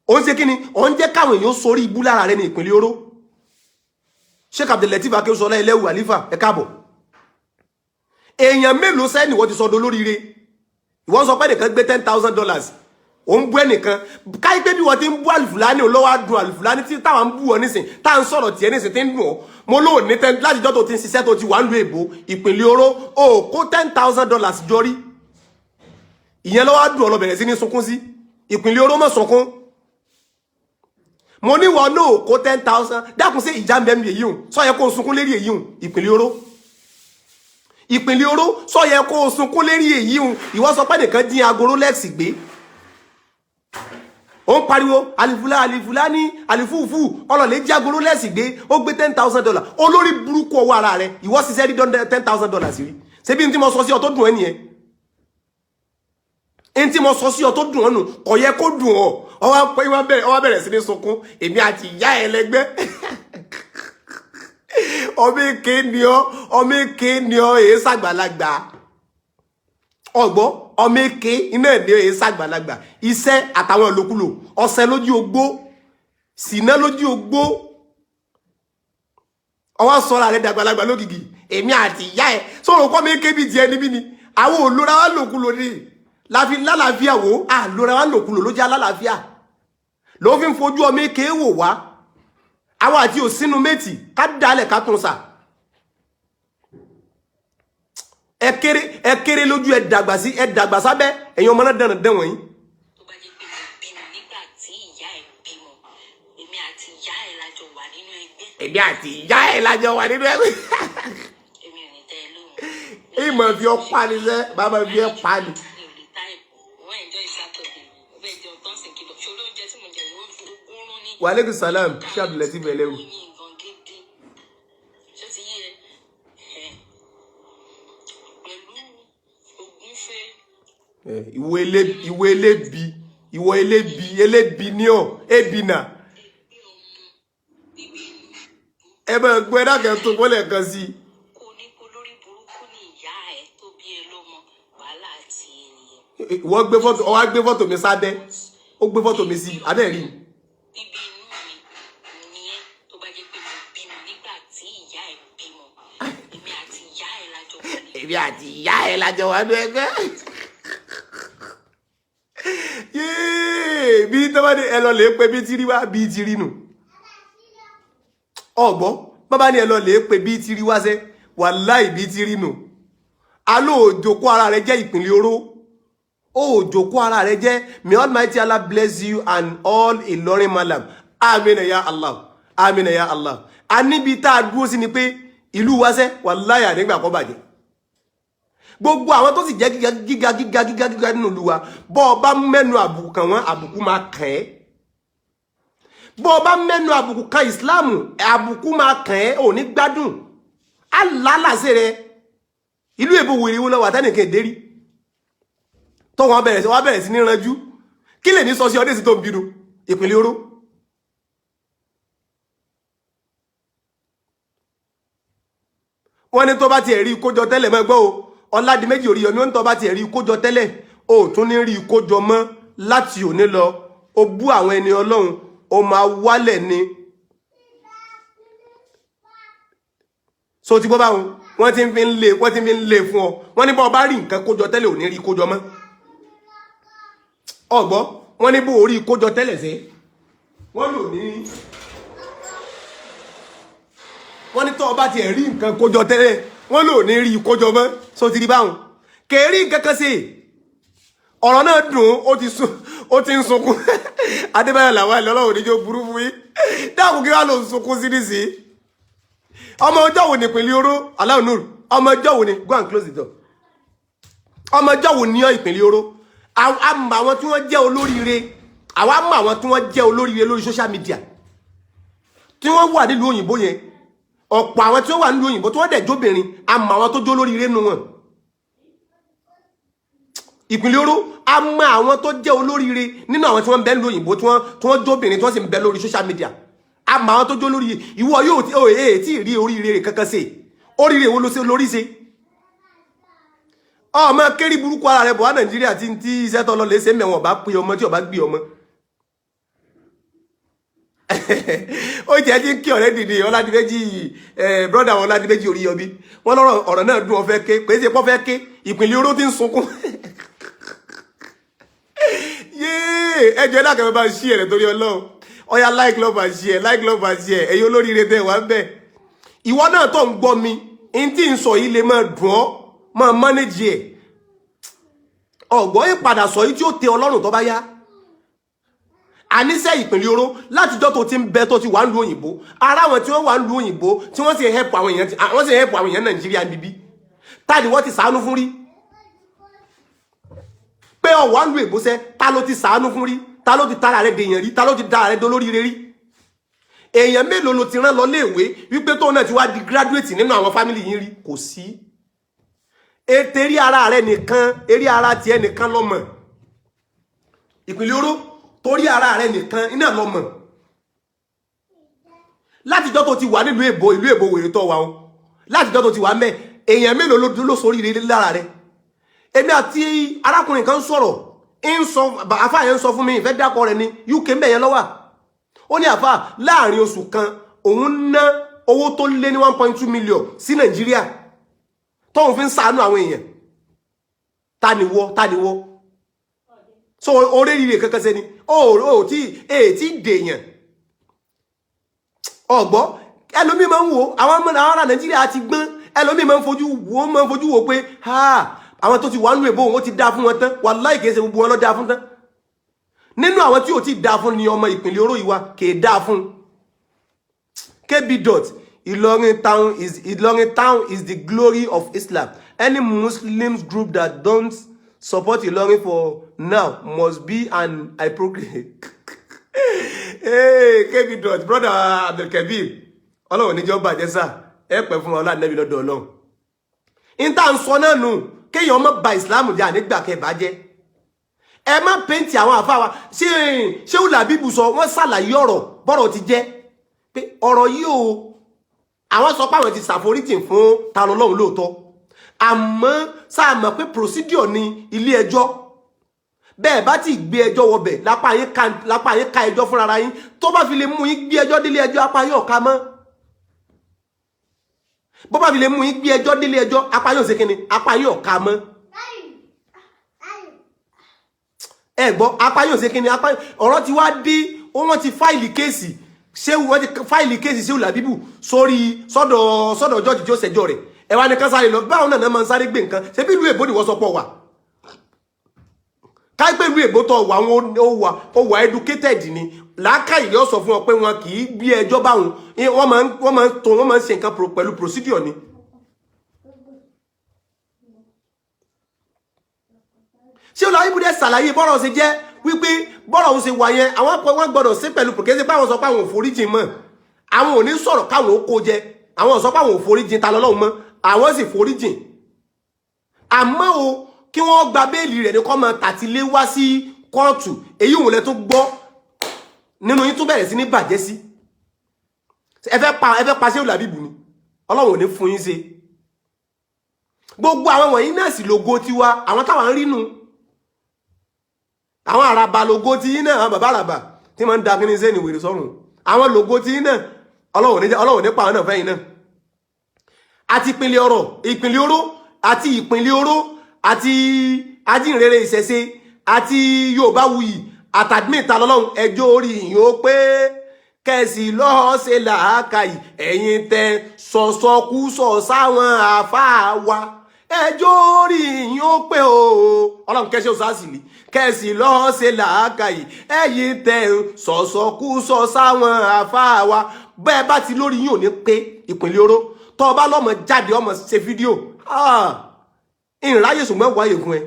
òun ṣe kíni òun jẹ́ káwọn èèyàn sórí ibú lára rẹ ní ìpínlẹ̀ oró Sheikh Abdulateef Akéwùsọlá Ẹlẹ́wù Àlífà ẹ káàbọ̀ èèyàn mélòó sẹ́ni wọ́n ti sọdọ̀ olóríire ìwọ́n sọ pé nìkan gbé $10,000 òun bú ẹnìkan káyí pé bí wọ́n ti ń bú Alifulani olówó adùn Alifulani tí táwọn ń bú ọ nísìn táwọn ń sọ̀rọ̀ tiẹ̀ nísìn tí ń dùn ọ́ mo lóò ní láti jọ́ tó ti ń ṣiṣẹ́ tó ti wà ń lu èbó ìpínlẹ̀ oró ó kó $10,000 jọrí ìyẹn lọ́wọ́ adùn ọ lọ bẹ̀rẹ̀ sí ní sunkún sí ìpínlẹ̀ oró mọ̀ sunkún mo ní wọ́n náà kó 10,000 dákun sí ìjà mẹ́mí èyí hùn sọ yẹ kó sunkún lérí èyí hùn ìpínlẹ̀ oró sọ yẹ kó sunkún lérí èyí hùn ìwọ sọ pé nìkan dín aago Rolex gbé ó ń pariwo Alifulani alifufu ọlọ́lẹ̀ jí aago Rolex gbé ó gbé $10,000 olórí burúkú ọwọ́ ara rẹ̀ ìwọ ṣiṣẹ́ rí $10,000 rí ṣebí ní tí mo sọ sí ọ tó dùn ẹ́ nìyẹn ní tí mo sọ sí ọ tó dùn ọ́ nù kò yẹ kó dùn ọ́ ọwọ́ bẹ̀rẹ̀ sí ní sunkún èmi àti ìyá ẹ̀ lẹ́gbẹ́ ọmọ èké ni ọ èé ṣàgbàlagbà ọgbọ́ ọmọ èké iná ẹ̀ ní èé ṣàgbàlagbà iṣẹ́ àtàwọn ìlòkulò ọ̀sẹ̀ lójú ogbó sínà lójú ogbó ọwọ́ sọ́ra rẹ̀ dàgbàlagbà lógìgì èmi àti ìyá ẹ̀ sọ̀rọ̀ kọ́ mi èké bí tiẹ̀ níbí ni àwọn olóra wa lòkulò ni láfi lálàáfíà wò á lóra wa lòkulò ló jẹ́ alálàáfíà ló fi ń fojú ọmọ èké wò wá àwọn àti òsínú méjì ká dálẹ̀ ká tún sà ẹ kéré lójú ẹ dàgbà sábẹ́ ẹ̀yin ọmọ náà dẹ̀nà dẹ̀wọ̀n yìí. tó bá jẹ́ pé mo bímọ nígbà tí ìyá ẹ̀ bímọ èmi àti ìyá ẹ̀ lájọ wà nínú ẹgbẹ́. èmi àti ìyá ẹ̀ lájọ wà nínú ẹgbẹ́. èmi ò ní tẹ́ ẹ lóhùn. ìmọ̀ fi ọ́ pa ni sẹ́ bàbá fi ẹ́ pa ni. mi ò lè tá ẹ̀kọ́ wọ́n ẹ̀jọ́ ìsátọ̀dẹ̀ ọbẹ̀ jẹun tán sì kìlọ̀ ṣòro oúnjẹ tí mo jẹ ìwọ́n rún ní. Waalaikum salam Sheikh Abdulateef Ẹlẹ́wù. ìwọ elébi ní ọ ebina ẹ bá gbọ́ ẹ̀dá kan tó gbọ́lẹ̀ kan sí. kò ní kó lórí burúkú ní ìyá ẹ tó bí ẹ lọ́mọ wàhálà àti ènìyàn. ìwọ gbé fọ́tò mi sábẹ́ ó gbé fọ́tò mi sí abẹ́ rí. bíbí inú mi ni ẹ tó bá jẹ́ pé mo bímọ nígbà tí ìyá ẹ bímọ èmi àti ìyá ẹ lájọ wà ní. èmi àti ìyá ẹ lájọ wà ní ẹgbẹ́. bí tọ́wọ́ ní ẹ lọ lè pẹ́ bí ti rí wá bí ti rí nù. ọ̀gbọ́ bàbá ni ẹ lọ lè pe bí ti rí wá ṣe wàláhì bí ti rí nù alo òjòkó ara rẹ̀ jẹ́ ìpínlẹ̀ oró òjòkó ara rẹ̀ jẹ́ may Almighty Allah bless you and all Ìlọrin malam amen ya Allah amen ya Allah anibi tá dúró sí ni pé ìlú wa ṣe wàláhì ànígbà kó bàjẹ́ gbogbo àwọn tó sì jẹ́ gíga nínú ìlú wa bó bá mẹ́nu àbùkù kan wọn àbùkù máa kàn ẹ́ bó bá mẹ́nu àbùkù kan Islam àbùkù máa kàn ẹ́ ò ní gbádùn alálàsẹ̀ rẹ̀ ìlú èbò wèrè wọn lọ́wọ́ àtẹ́nìkẹ́ ìdérí tó wọ́n bẹ̀rẹ̀ sí ní ranjú kí lè ní sọ sí ọdẹ́ sí tó ń bínú ìpínlẹ̀ oró wọ́n ní tó bá ti ẹ̀rí kójọ tẹ́lẹ̀ mọ́ gbọ́ o Ọládìméjì Oríyọmí wọ́n ní tó bá ti ẹ̀rí kójọ tẹ́lẹ̀ o tún ní rí kójọ mọ́ láti òní lọ o bú àwọn ẹni Ọlọ́run o máa wálẹ̀ ni so ti bọ́ báwọn wọ́n ti fi ń lé fún ọ wọ́n ní bọ́ bá rí nǹkan kójọ tẹ́lẹ̀ ò ní rí kójọ mọ́ ọgbọ́ wọ́n ní bó orí kójọ tẹ́lẹ̀ sí wọ́n lò ní wọ́n ní tọ́ bá ti rí nǹkan kójọ tẹ́lẹ̀ wọ́n lò ní rí kójọ mọ́ so ti rí báwọn kèrí nǹkan kan sí ọ̀rọ̀ náà dùn ó ti ń sunkún Adébáyọ̀ làwọn ìlọ́lọ́wọ́ níjó burú fún yí dáàbò kí wá ló ń sunkún sí nísì ọmọ ọjọ́ wo ní ìpínlẹ̀ oró aláwọ̀nùrù ọmọ ọjọ́ wo ní go and close the door ọmọ ọjọ́ wo ní ìpínlẹ̀ oró àmọ́ àwọn tí wọ́n jẹ́ olóríire àwọn àmọ́ àwọn tí wọ́n jẹ́ olóríire lórí social media tí wọ́n wà nílùú òyìnbó yẹn ọ̀pọ̀ àwọn tí wọ́n wà nílùú òyìnbó tí wọ́n dẹ̀ jóbìnrin àmọ́ àwọn tó jó olóríire nù wọn ìpínlẹ̀ oró àmọ́ àwọn tó jẹ́ olóríire nínú àwọn tí wọ́n ń bẹ nílùú òyìnbó tí wọ́n jóbìnrin tí wọ́n sì ń bẹ lórí social media àmọ́ àwọn tó jó olóríire ìwọ yóò tí rí oríire kankan ṣe oríire wo ló ṣe lórí ṣe ọmọ kérí burúkú ara rẹ̀ bọ̀ wá Nàìjíríà tí iṣẹ́ tó lọ lè ṣe mẹ́wọ̀n bá pé ọmọ tí ó bá gbé ọmọ ó jẹ́ tí kí ọ̀rẹ́ dìde Ọládìméjì brọ́dà wọn Ọládìméjì Oríyọmí wọ́n lọ́rọ̀ ọ̀rọ̀ náà dùn ọ̀fẹ́ ké pé ṣe pọ́ fẹ́ ké ìpínlẹ̀ oró tí ń sunkún yéé ẹjọ́ ẹ̀dá bá ń ṣí ẹ̀rẹ̀ torí Ọlọ́run ọya like love and share ẹ̀yin olóríire tẹ́ wà ń bẹ̀ ìwọ náà tó ń gbọ́ mi in tí ń sọ yìí lè máa dùn ọ́ máa manage ẹ̀ ọ̀gbọ́n ìpadà sọ yìí tí ó tẹ́ Ọlọ́run tó bá yá àníṣe ìpínlẹ̀ oró látijọ́ tó ti ń bẹ tó ti wà ń lu òyìnbó ara wọn tí wọ́n wà ń lu òyìnbó tí wọ́n sì help àwọn èèyàn Nàìjíríà bíbí tàbí wọ́n ti ṣàánú fún rí pé ọ̀wà ń lu èbóṣẹ́ ta ló ti ṣàánú fún rí ta ló ti tara rẹ̀ dèèyàn rí ta ló ti dára rẹ̀ dolóríire rí èèyàn mélòó ló ti rán lọ léèwé wípé tó náà ti wá di graduate nínú àwọn family yín rí kò sí ètè rí ara rẹ̀ nìkan eré ara tiẹ̀ nìkan lọ́mọ ìpínlẹ̀ oró torí ara rẹ̀ nìkan iná lọ́mọ látijọ́ tó ti wà nílùú èbó ìlú èbó wèrè tó wà ó látijọ́ tó ti wà mẹ́ èèyàn mélòó ló sóríire lára rẹ̀ èmi àti arákùnrin kan sọ̀rọ̀ àfáà yẹn sọ fún mi ìfẹ́ dákọ̀ rẹ̀ ní UK mẹ́yẹn lọ́wà ó ní àfáà láàrin oṣù kan òun ná owó tó lé ní 1.2 million sí Nàìjíríà tóun fi ń ṣàánú àwọn èèyàn taniwọ́ so oríire kankan sẹ́ni ó tí dèèyàn ọ̀gbọ́ ẹlòmí máa ń wo àwọn ará Nàìjíríà ti gbọ́n ẹlòmí máa ń fojú wo pé àwọn tó ti wà nínú èbó wọn ti dá fún wọn tán wàláhì kìí ṣe gbogbo wọn lọ dá fún tán nínú àwọn tí ò ti dá fún ni ọmọ ìpínlẹ̀ oró ìwà kìí dá fún KB dot Ìlọrin town is the glory of Islam. Any Muslim group that don't support Ìlọrin for now must be an hypocrite. Hey, KB dot brother Abdulkabir Ọlọ́run níjọ́ bàjẹ́ sá ẹ pẹ́ fún ọlá nẹ́bí lọ́dọ̀ Ọlọ́run ìta ń sọ náà nù kéèyàn má ba Islam jẹ́ ànígbà kẹbàjẹ́ ẹ má pẹ́ntì àwọn àfáwà ṣé ó làbíbù sọ wọ́n ṣàlàyé ọ̀rọ̀ bọ́rọ̀ ti jẹ́ pé ọ̀rọ̀ yìí o àwọn sọ pé àwọn ti ṣàforíjì fún ta lọ́lọ́run lóòótọ́ àmọ́ sáà mọ̀ pé procedure ní ilé ẹjọ́ bẹ́ẹ̀ bá ti gbé ẹjọ́ wọbẹ̀ lápá yín ká ẹjọ́ fúnra yín tó bá fi lè mú yín gbé ẹjọ́ délé ẹjọ́ apá yín ọ̀ka mọ́ bó bá fi lè mú yín gbé ẹjọ́ délé ẹjọ́ apá yín ò ṣe kíni apá yín ọ̀ka mọ́ ẹ gbọ́ apá yín ò ṣe kíni apá ọ̀rọ̀ ti wá dé wọ́n ti fáìlì kéèsì ṣé wọ́n ti fáìlì kéèsì sí Làbíbù sórí sọ́dọ̀ jọ́ọ̀jì tí ó ṣẹjọ́ rẹ̀ ẹ wá ní kan sáré lọ báwọn náà máa ń sáré gbé nǹkan ṣe bí ìlú èbó ni wọ́n sọ pọ̀ wà káìpé ìlú èbó tó wà ó wà educated ni làákàyè yóò sọ fún ọ pé wọn kì í bí ẹjọ́ báwọn wọ́n máa ń ṣe nǹkan pẹ̀lú procedure ni. ṣé Làbíbù dẹ̀ ṣàlàyé bọ́rọ̀ ṣe jẹ́ wípé bọ́rọ̀ òun ṣe wà yẹn àwọn wọn gbọ́dọ̀ sí pẹ̀lú pòkèsè báwọn sọ pé àwọn ò foríjì mọ́ àwọn ò ní sọ̀rọ̀ káwọn ó kó jẹ àwọn sọ pé àwọn ò foríjì ta lọ́lọ́run mọ́ àwọn sì foríjì àmọ́ o kí wọ́n gba béèlì rẹ̀ ní kó máa tàtílé wá sí kóòtù èyí òun lẹ tó gbọ́ nínú yín tó bẹ̀rẹ̀ sí ní bàjẹ́ sí ẹ fẹ́ pa ṣé Làbíbù ni Ọlọ́run ò ní fún yín ṣe gbogbo àwọn wọ̀nyí náà sì lógo tiwa àwọn táwọn ń rínú àwọn àràbà lógo ti yín náà àwọn bàbá àràbà tí máa ń da kíní sẹ́ni wèrè sọ́run àwọn lógo ti yín náà Ọlọ́run nípa àwọn náà fẹ́yìn náà àti ìpínlẹ̀ ọ̀rọ̀ ìpínlẹ̀ oró àti ìpínlẹ̀ oró àti ajínrere ìṣẹ̀ṣe àti Yorùbá wuyì àtàdmìta lọ́lọ́run ẹjọ́ orí yìí ó pé kẹsì lọ́ọ́ ṣe làákàyè ẹ̀yin tẹ sọ̀sọ̀kúsọ̀ sáwọn àfáà wa ẹjọ́ orí yìí ó pé o Ọlọ́run kẹsì òsásìlì kẹsì lọ́ọ́ ṣe làákàyè ẹ̀yin tẹ sọ̀sọ̀kúsọ̀ sáwọn àfáà wa bẹ́ẹ̀ bá ti lórí yìí ò ní pé ìpínlẹ̀ oró tó bá lọ́mọ jáde ọmọ ṣe fídíò ìráyè ṣùgbọ́n wáyé fún ẹ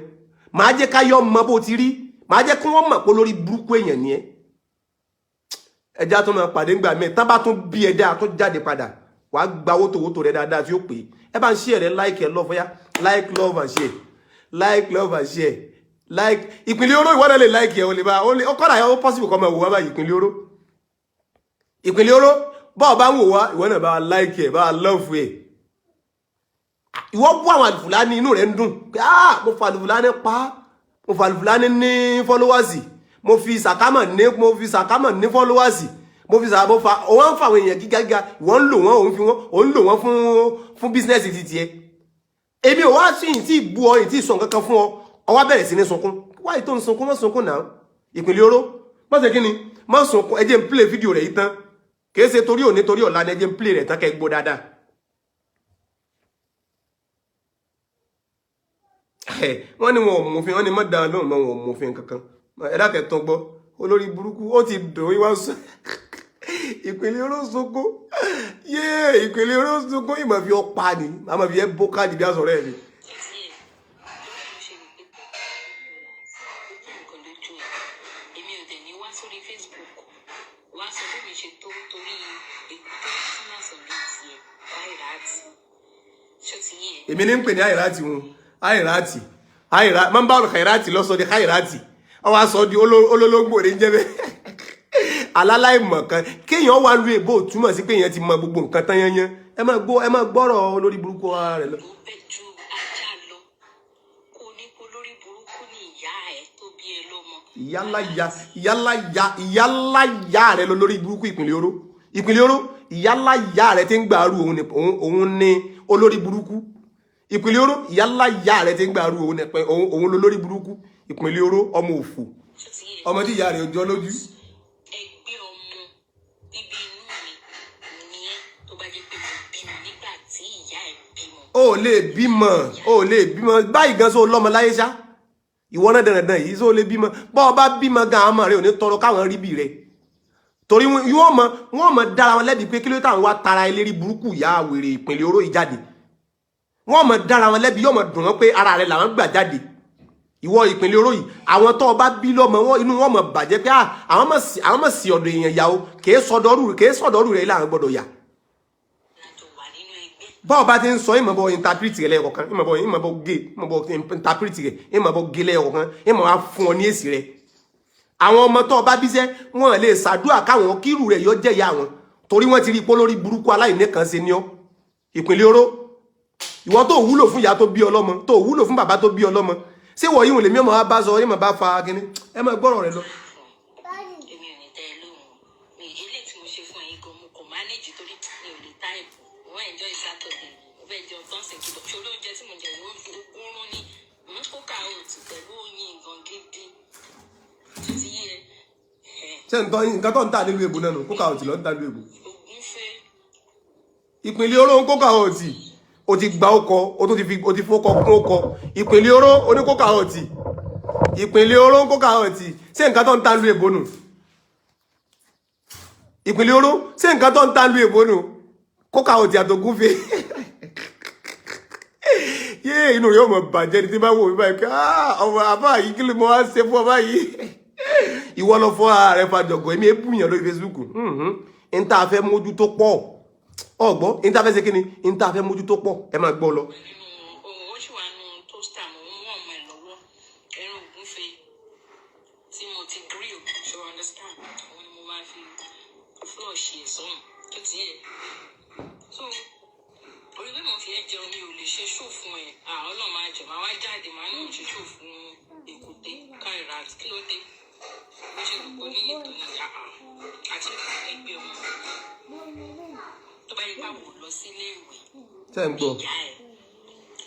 máa jẹ́ ká yọ mọ bó ti rí máa jẹ́ kí wọ́n mọ̀ pé lórí burúkú èèyàn ni ẹ ẹja tó máa pàdé ńgbà mẹ́ẹ̀ tán bá tún bí ẹja tó jáde padà wàá gba wótòwótò rẹ dáadáa tí ó pè é bá ń share rẹ like ẹ love ya like love and share like love and share like ìpínlẹ̀ oró ìwọ́n náà lè like ẹ o lè bá ó kọ́ra ẹ ó possible kọ́ máa wò wá báyìí ìpínlẹ̀ oró bọ́ọ̀ bá ń wò wá ìwọ́n náà bá like ẹ bá love ẹ ìwọ bú àwọn àlùfùlání inú rẹ̀ ń dùn pé mo fa àlùfùlání pa mo fa àlùfùlání ní followers mo fi sàkámọ̀ ní followers mo fa òun ń fa àwọn èèyàn gíga ìwọ ń lò wọ́n fún business ti tiẹ̀ èmi ò wá sí ìyìn tí ìbú ọ ìyìn tí ìsọ̀ nǹkan kan fún ọ wá bẹ̀rẹ̀ sí ní sunkún wáyé tó ń sunkún mọ́ sunkún náà ìpínlẹ̀ oró mọ́ ṣe kí ni mọ́ sunkún ẹ jẹ́ ń play fídíò rẹ̀ yìí tán kìí ṣe torí òní torí ọ̀la ni ẹ jẹ́ ń play rẹ̀ tán kẹ́ gbọ́ dáadáa. wọ́n ní wọn ò mọ̀fin wọ́n ní mọ́ dáa lóhùn mọ́ wọn ò mọ̀fin kankan ẹ̀dá kẹtàn gbọ́ olórí burúkú ó ti dùn wíwá sọ ìpínlẹ̀ oró sunkún ìpínlẹ̀ oró sunkún ìmọ̀ fi ọ̀pá ni àmọ̀ fi ẹ́ bó káàdì bí aṣọ rẹ̀ ni. èmi ní ń pè ní àìráàtì wọn àìráàtì máa ń bá ọ̀rọ̀ àìráàtì lọ́sọ̀ di àìráàtì ọwọ́ aṣọ di olólógbò rẹ̀ ń jẹ́ bẹ́ẹ̀ aláláìmọ̀ kan kéèyàn wà lu èbó túmọ̀ sí pé èèyàn ti mọ gbogbo nǹkan tán yányán ẹ máa gbọ́rọ̀ olórí burúkú ara rẹ̀ lọ. ìyálàyà rẹ̀ lọ lórí burúkú ìpínlẹ̀ oró ìyálàyà rẹ̀ ti ń gbàrú òun ní olórí burúkú ìpínlẹ̀ oró ìyálàyà rẹ̀ ti ń gbàrú òun lórí burúkú ìpínlẹ̀ oró ọmọ òfò ọmọ tí ìyá rẹ̀ ọjọ́ lójú. ẹgbẹ́ ọmọ bíbí inú mi ni ẹ tó bá jẹ́ pé mo bímọ nígbà tí ìyá ẹ̀ bímọ. ó lè bímọ báyìí gan so lọ́mọ láyé ṣá ìwọ náà dandan yìí so lè bímọ bọ́ ọ bá bímọ gan àmọ́ rẹ̀ ò ní tọrọ káwọn rí bí rẹ̀ torí wọ́n mọ̀ dára wọn lẹ́bi pé kí ló táwọn wá tara ẹlẹ́rí burúkú ìyá wèrè ìpínlẹ̀ oró yìí jáde wọ́n mọ̀ dára wọn lẹ́bi yóò mọ̀ dùn wọ́n pé ara rẹ̀ làwọn gbà jáde ìwọ ìpínlẹ̀ oró yìí àwọn tó bá bí lọ́mọ wọn inú wọn mọ̀ bàjẹ́ pé àwọn mọ̀ sí ọ̀dọ̀ èèyàn yà ó kèé sọ̀dọ̀rù rẹ̀ láwọn gbọ́dọ̀ yà bọ́ọ̀ bá ti ń sọ ìmọ̀bọ̀ interpret rẹ̀ lẹ́ẹ̀kọ̀kan ìmọ̀bọ̀ gé interpret rẹ̀ ìmọ̀bọ̀ gé lẹ́ẹ̀kọ̀kan ìmọ̀ wá fún ọ ní èsì rẹ̀ àwọn ọmọ tó bá bíṣẹ́ wọn lè ṣàdúrà káwọn kírù rẹ̀ yọ jẹ́ ìyá wọn torí wọ́n ti rí ipò lórí burúkú aláìníkan ṣe ní ọ ìpínlẹ̀ oró ìwọ tó wúlò fún ìyá tó bí ọlọ́mọ tó wúlò fún bàbá tó bí ọlọ́mọ ṣé wọ̀ yíwọ̀n lèmi ọmọ wa bá sọ ìmọ̀ bá fa kíní ẹ máa gbọ́rọ̀ rẹ lọ. èmi ò ní tẹ́ ẹ lóhùn mi ilé tí mo ṣe fún ẹ̀yin gan mo kò mánéjì torí mi ò lè táìpù wọ́n enjoy Saturday mo fẹ́ jẹun tán sí kìlọ̀ ṣòro oúnjẹ tí mo jẹ ìwọ́n fi oorun ní mo kó kàrọ̀tì pẹ̀lú oyin nǹkan gidi títí yẹ ṣé nǹkan tó ń tà nílùú èbó náà nù kókà ọ̀tì ló ń tà nílùú èbó. Ìpínlẹ̀ oró ń kókà ọ̀tì o ti gba ọkọ̀ o ti fọkọ̀ kún ọkọ̀ ìpínlẹ̀ oró oníkókà ọ̀tì ìpínlẹ̀ oró ń kókà ọ̀tì ṣé nǹkan tó ń tà nílùú èbó nù. Ìpínlẹ̀ oró ṣé nǹkan tó ń tà nílùú èbó nù kókà ọ̀tì àtògúnfe. Yé inú rẹ̀ ọmọ bàjẹ́ ni tí bá wò mí báyìí ọmọ àbá yìí kí ló mọ wá ṣe fún ọba yìí. Ìwọ lọ fọ ààrẹ fàjọgọ èmi ebú yàn lórí Facebook n ta fẹ́ mójú tó pọ̀ ọgbọ́n n ta fẹ́ ṣe kí ni n ta fẹ́ mójú tó pọ̀ ẹ máa gbọ́ lọ. Ṣé ń gbọ́?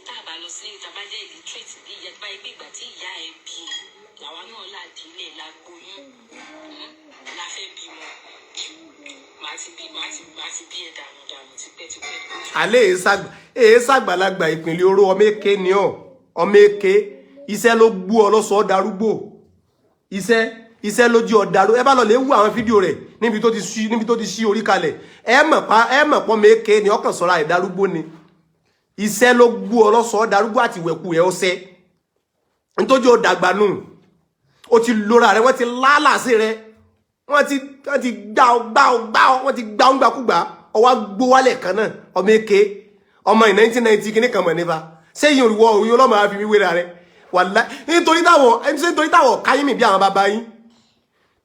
Tá a bá lọ sí ìta bá jẹ́ illiterate bí ìyá bá gbé ìgbà tí ìyá ẹ bí làwa náà láti ilé la gboyún la fẹ́ bímọ màá ti bí ẹ dànù tipẹ́tipẹ́. Àlẹ́ èé ṣàgbàlagbà ìpínlẹ̀ oró ọmọ èké ni ọ́ ọmọ èké iṣẹ́ ló gbú ọ lọ́sọ̀ọ́ darúgbò iṣẹ́ lójú ọ̀darú ẹ bá lọ lè wú àwọn fídíò rẹ̀ níbi tó ti ṣí orí kalẹ̀ ẹ mọ̀ pọ́ méke ni ọkàn sọ́ra ẹ̀ darúgbó ni iṣẹ́ ló gbú ọ lọ́sọ̀ọ́ darúgbó àti ìwẹ̀kù ẹ̀ ọ̀sẹ̀ nítorí ó dàgbà nù ó ti lora rẹ̀ wọ́n ti lálàsí rẹ̀ wọ́n ti gbá wọ́n ti gbá ńgbàkúgbà ọwọ́ gbó wálẹ̀ kan náà ọmọ èké ọmọ 1990 kìíní kan mọ̀ nípa ṣé yìí òrùwọ̀ òyìn ọlọ́mọ àfi wíwéra rẹ̀ wàlá nítorí táwọn káyín mi bí àwọn bàbá yín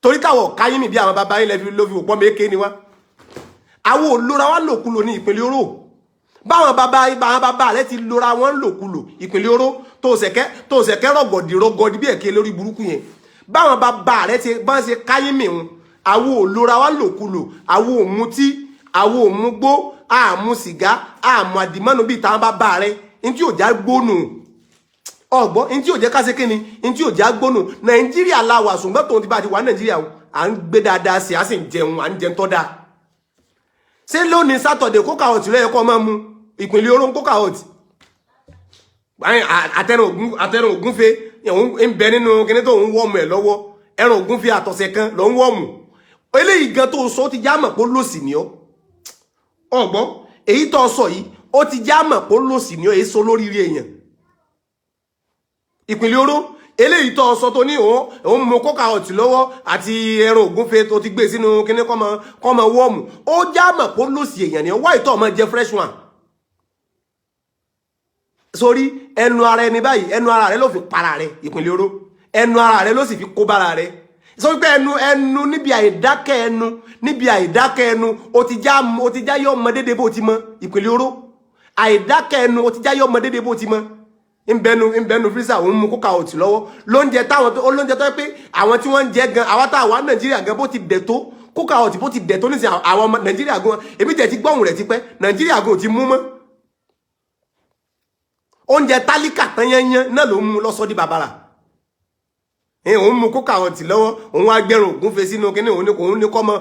torí táwọn káyín mi bí àwọn bàbá yín lẹ́fi ló fi òpó méke ni wá àwọn olóra wọn lòkulò ní ìpínlẹ̀ oró báwọn bàbá rẹ ti lóra wọn lòkulò ìpínlẹ̀ oró tó sẹ̀kẹ́ rọ̀gọ̀dì bí ẹ̀kẹ́ lórí burúkú yẹn báwọn bàbá rẹ ti bá ń ṣe káyín mi wọn àwọn olóra wọn lòkulò àwọn òmutí àwọn òmugbó àmú sìgá àmú àdìmọ́nù bíi táwọn bàbá rẹ ní tí ò já gbónù ọgbọ́n in tí ò jẹ́ ká ṣe kí ni in tí ò jẹ́ agbónù Nàìjíríà láwà ṣùgbọ́n tóun ti bá ti wà Nàìjíríà à ń gbé dáadáa sí a sì ń jẹun à ń jẹun tọ́ dáa ṣé lónìí sátọ̀dẹ̀ kókà ọ̀tí lẹ́yẹ kọ́ máa mú ìpínlẹ̀ oró kókà ọ̀tí àtẹrùn ògúnfe ń bẹ nínú kíní tó ń wọ́ọ̀mù ẹ̀ lọ́wọ́ ẹran ògúnfe àtọ̀sẹ̀ kan lọ ń wọ́ọ̀mù eléyìí gan tó sọ ó ti já mọ̀ pé ó lòsì ní ọ ọgbọ́n èyí tó sọ yìí ó ti já mọ̀ pé ó lòsì ní ọ èyí sọ lóríire èèyàn ìpínlẹ̀ oró eléyìí tó sọ tó ní òun mú kókà ọ̀tí lọ́wọ́ àti ẹran ògúnfe tó ti gbé sínú kíní kọ́mọ wọ́ọ̀mù ó já mọ̀ pé ó lòsì èèyàn ní wá ìtọ́ ọmọ jẹ fresh one sórí ẹnu ara ẹni báyìí ẹnu ara rẹ ló fi para rẹ ìpínlẹ̀ oró ẹnu ara rẹ ló sì fi kó bára rẹ sọ pé ẹnu níbi àìdákẹ́ ẹnu ó ti já yọ ọmọ dédé bó ti mọ ìpínlẹ̀ oró àìdákẹ́ ẹnu ó ti já yọ ọmọ dédé bó ti mọ ìbẹnu fírísà òun mú kókà ọ̀tí lọ́wọ́ lóúnjẹ olóúnjẹ tó pé àwọn tí wọ́n ń jẹ gan àwọn táwọn Nàìjíríà gan bó ti dẹ̀ tó kókà ọ̀tí bó ti dẹ̀ tó nísìnyí àwọn ọmọ Nàìjíríà gan èmi tẹ̀ ti gbọ́hùn rẹ̀ ti pẹ́ Nàìjíríà gan ò ti mú mọ́ oúnjẹ tálíkà tán yẹnyẹn náà ló mú lọ́sọ́ di bàbàrà òun mú kókà ọ̀tí lọ́wọ́ òun á gbẹ̀rùn ògúnfe sínú kíní òun ní kọ́mọ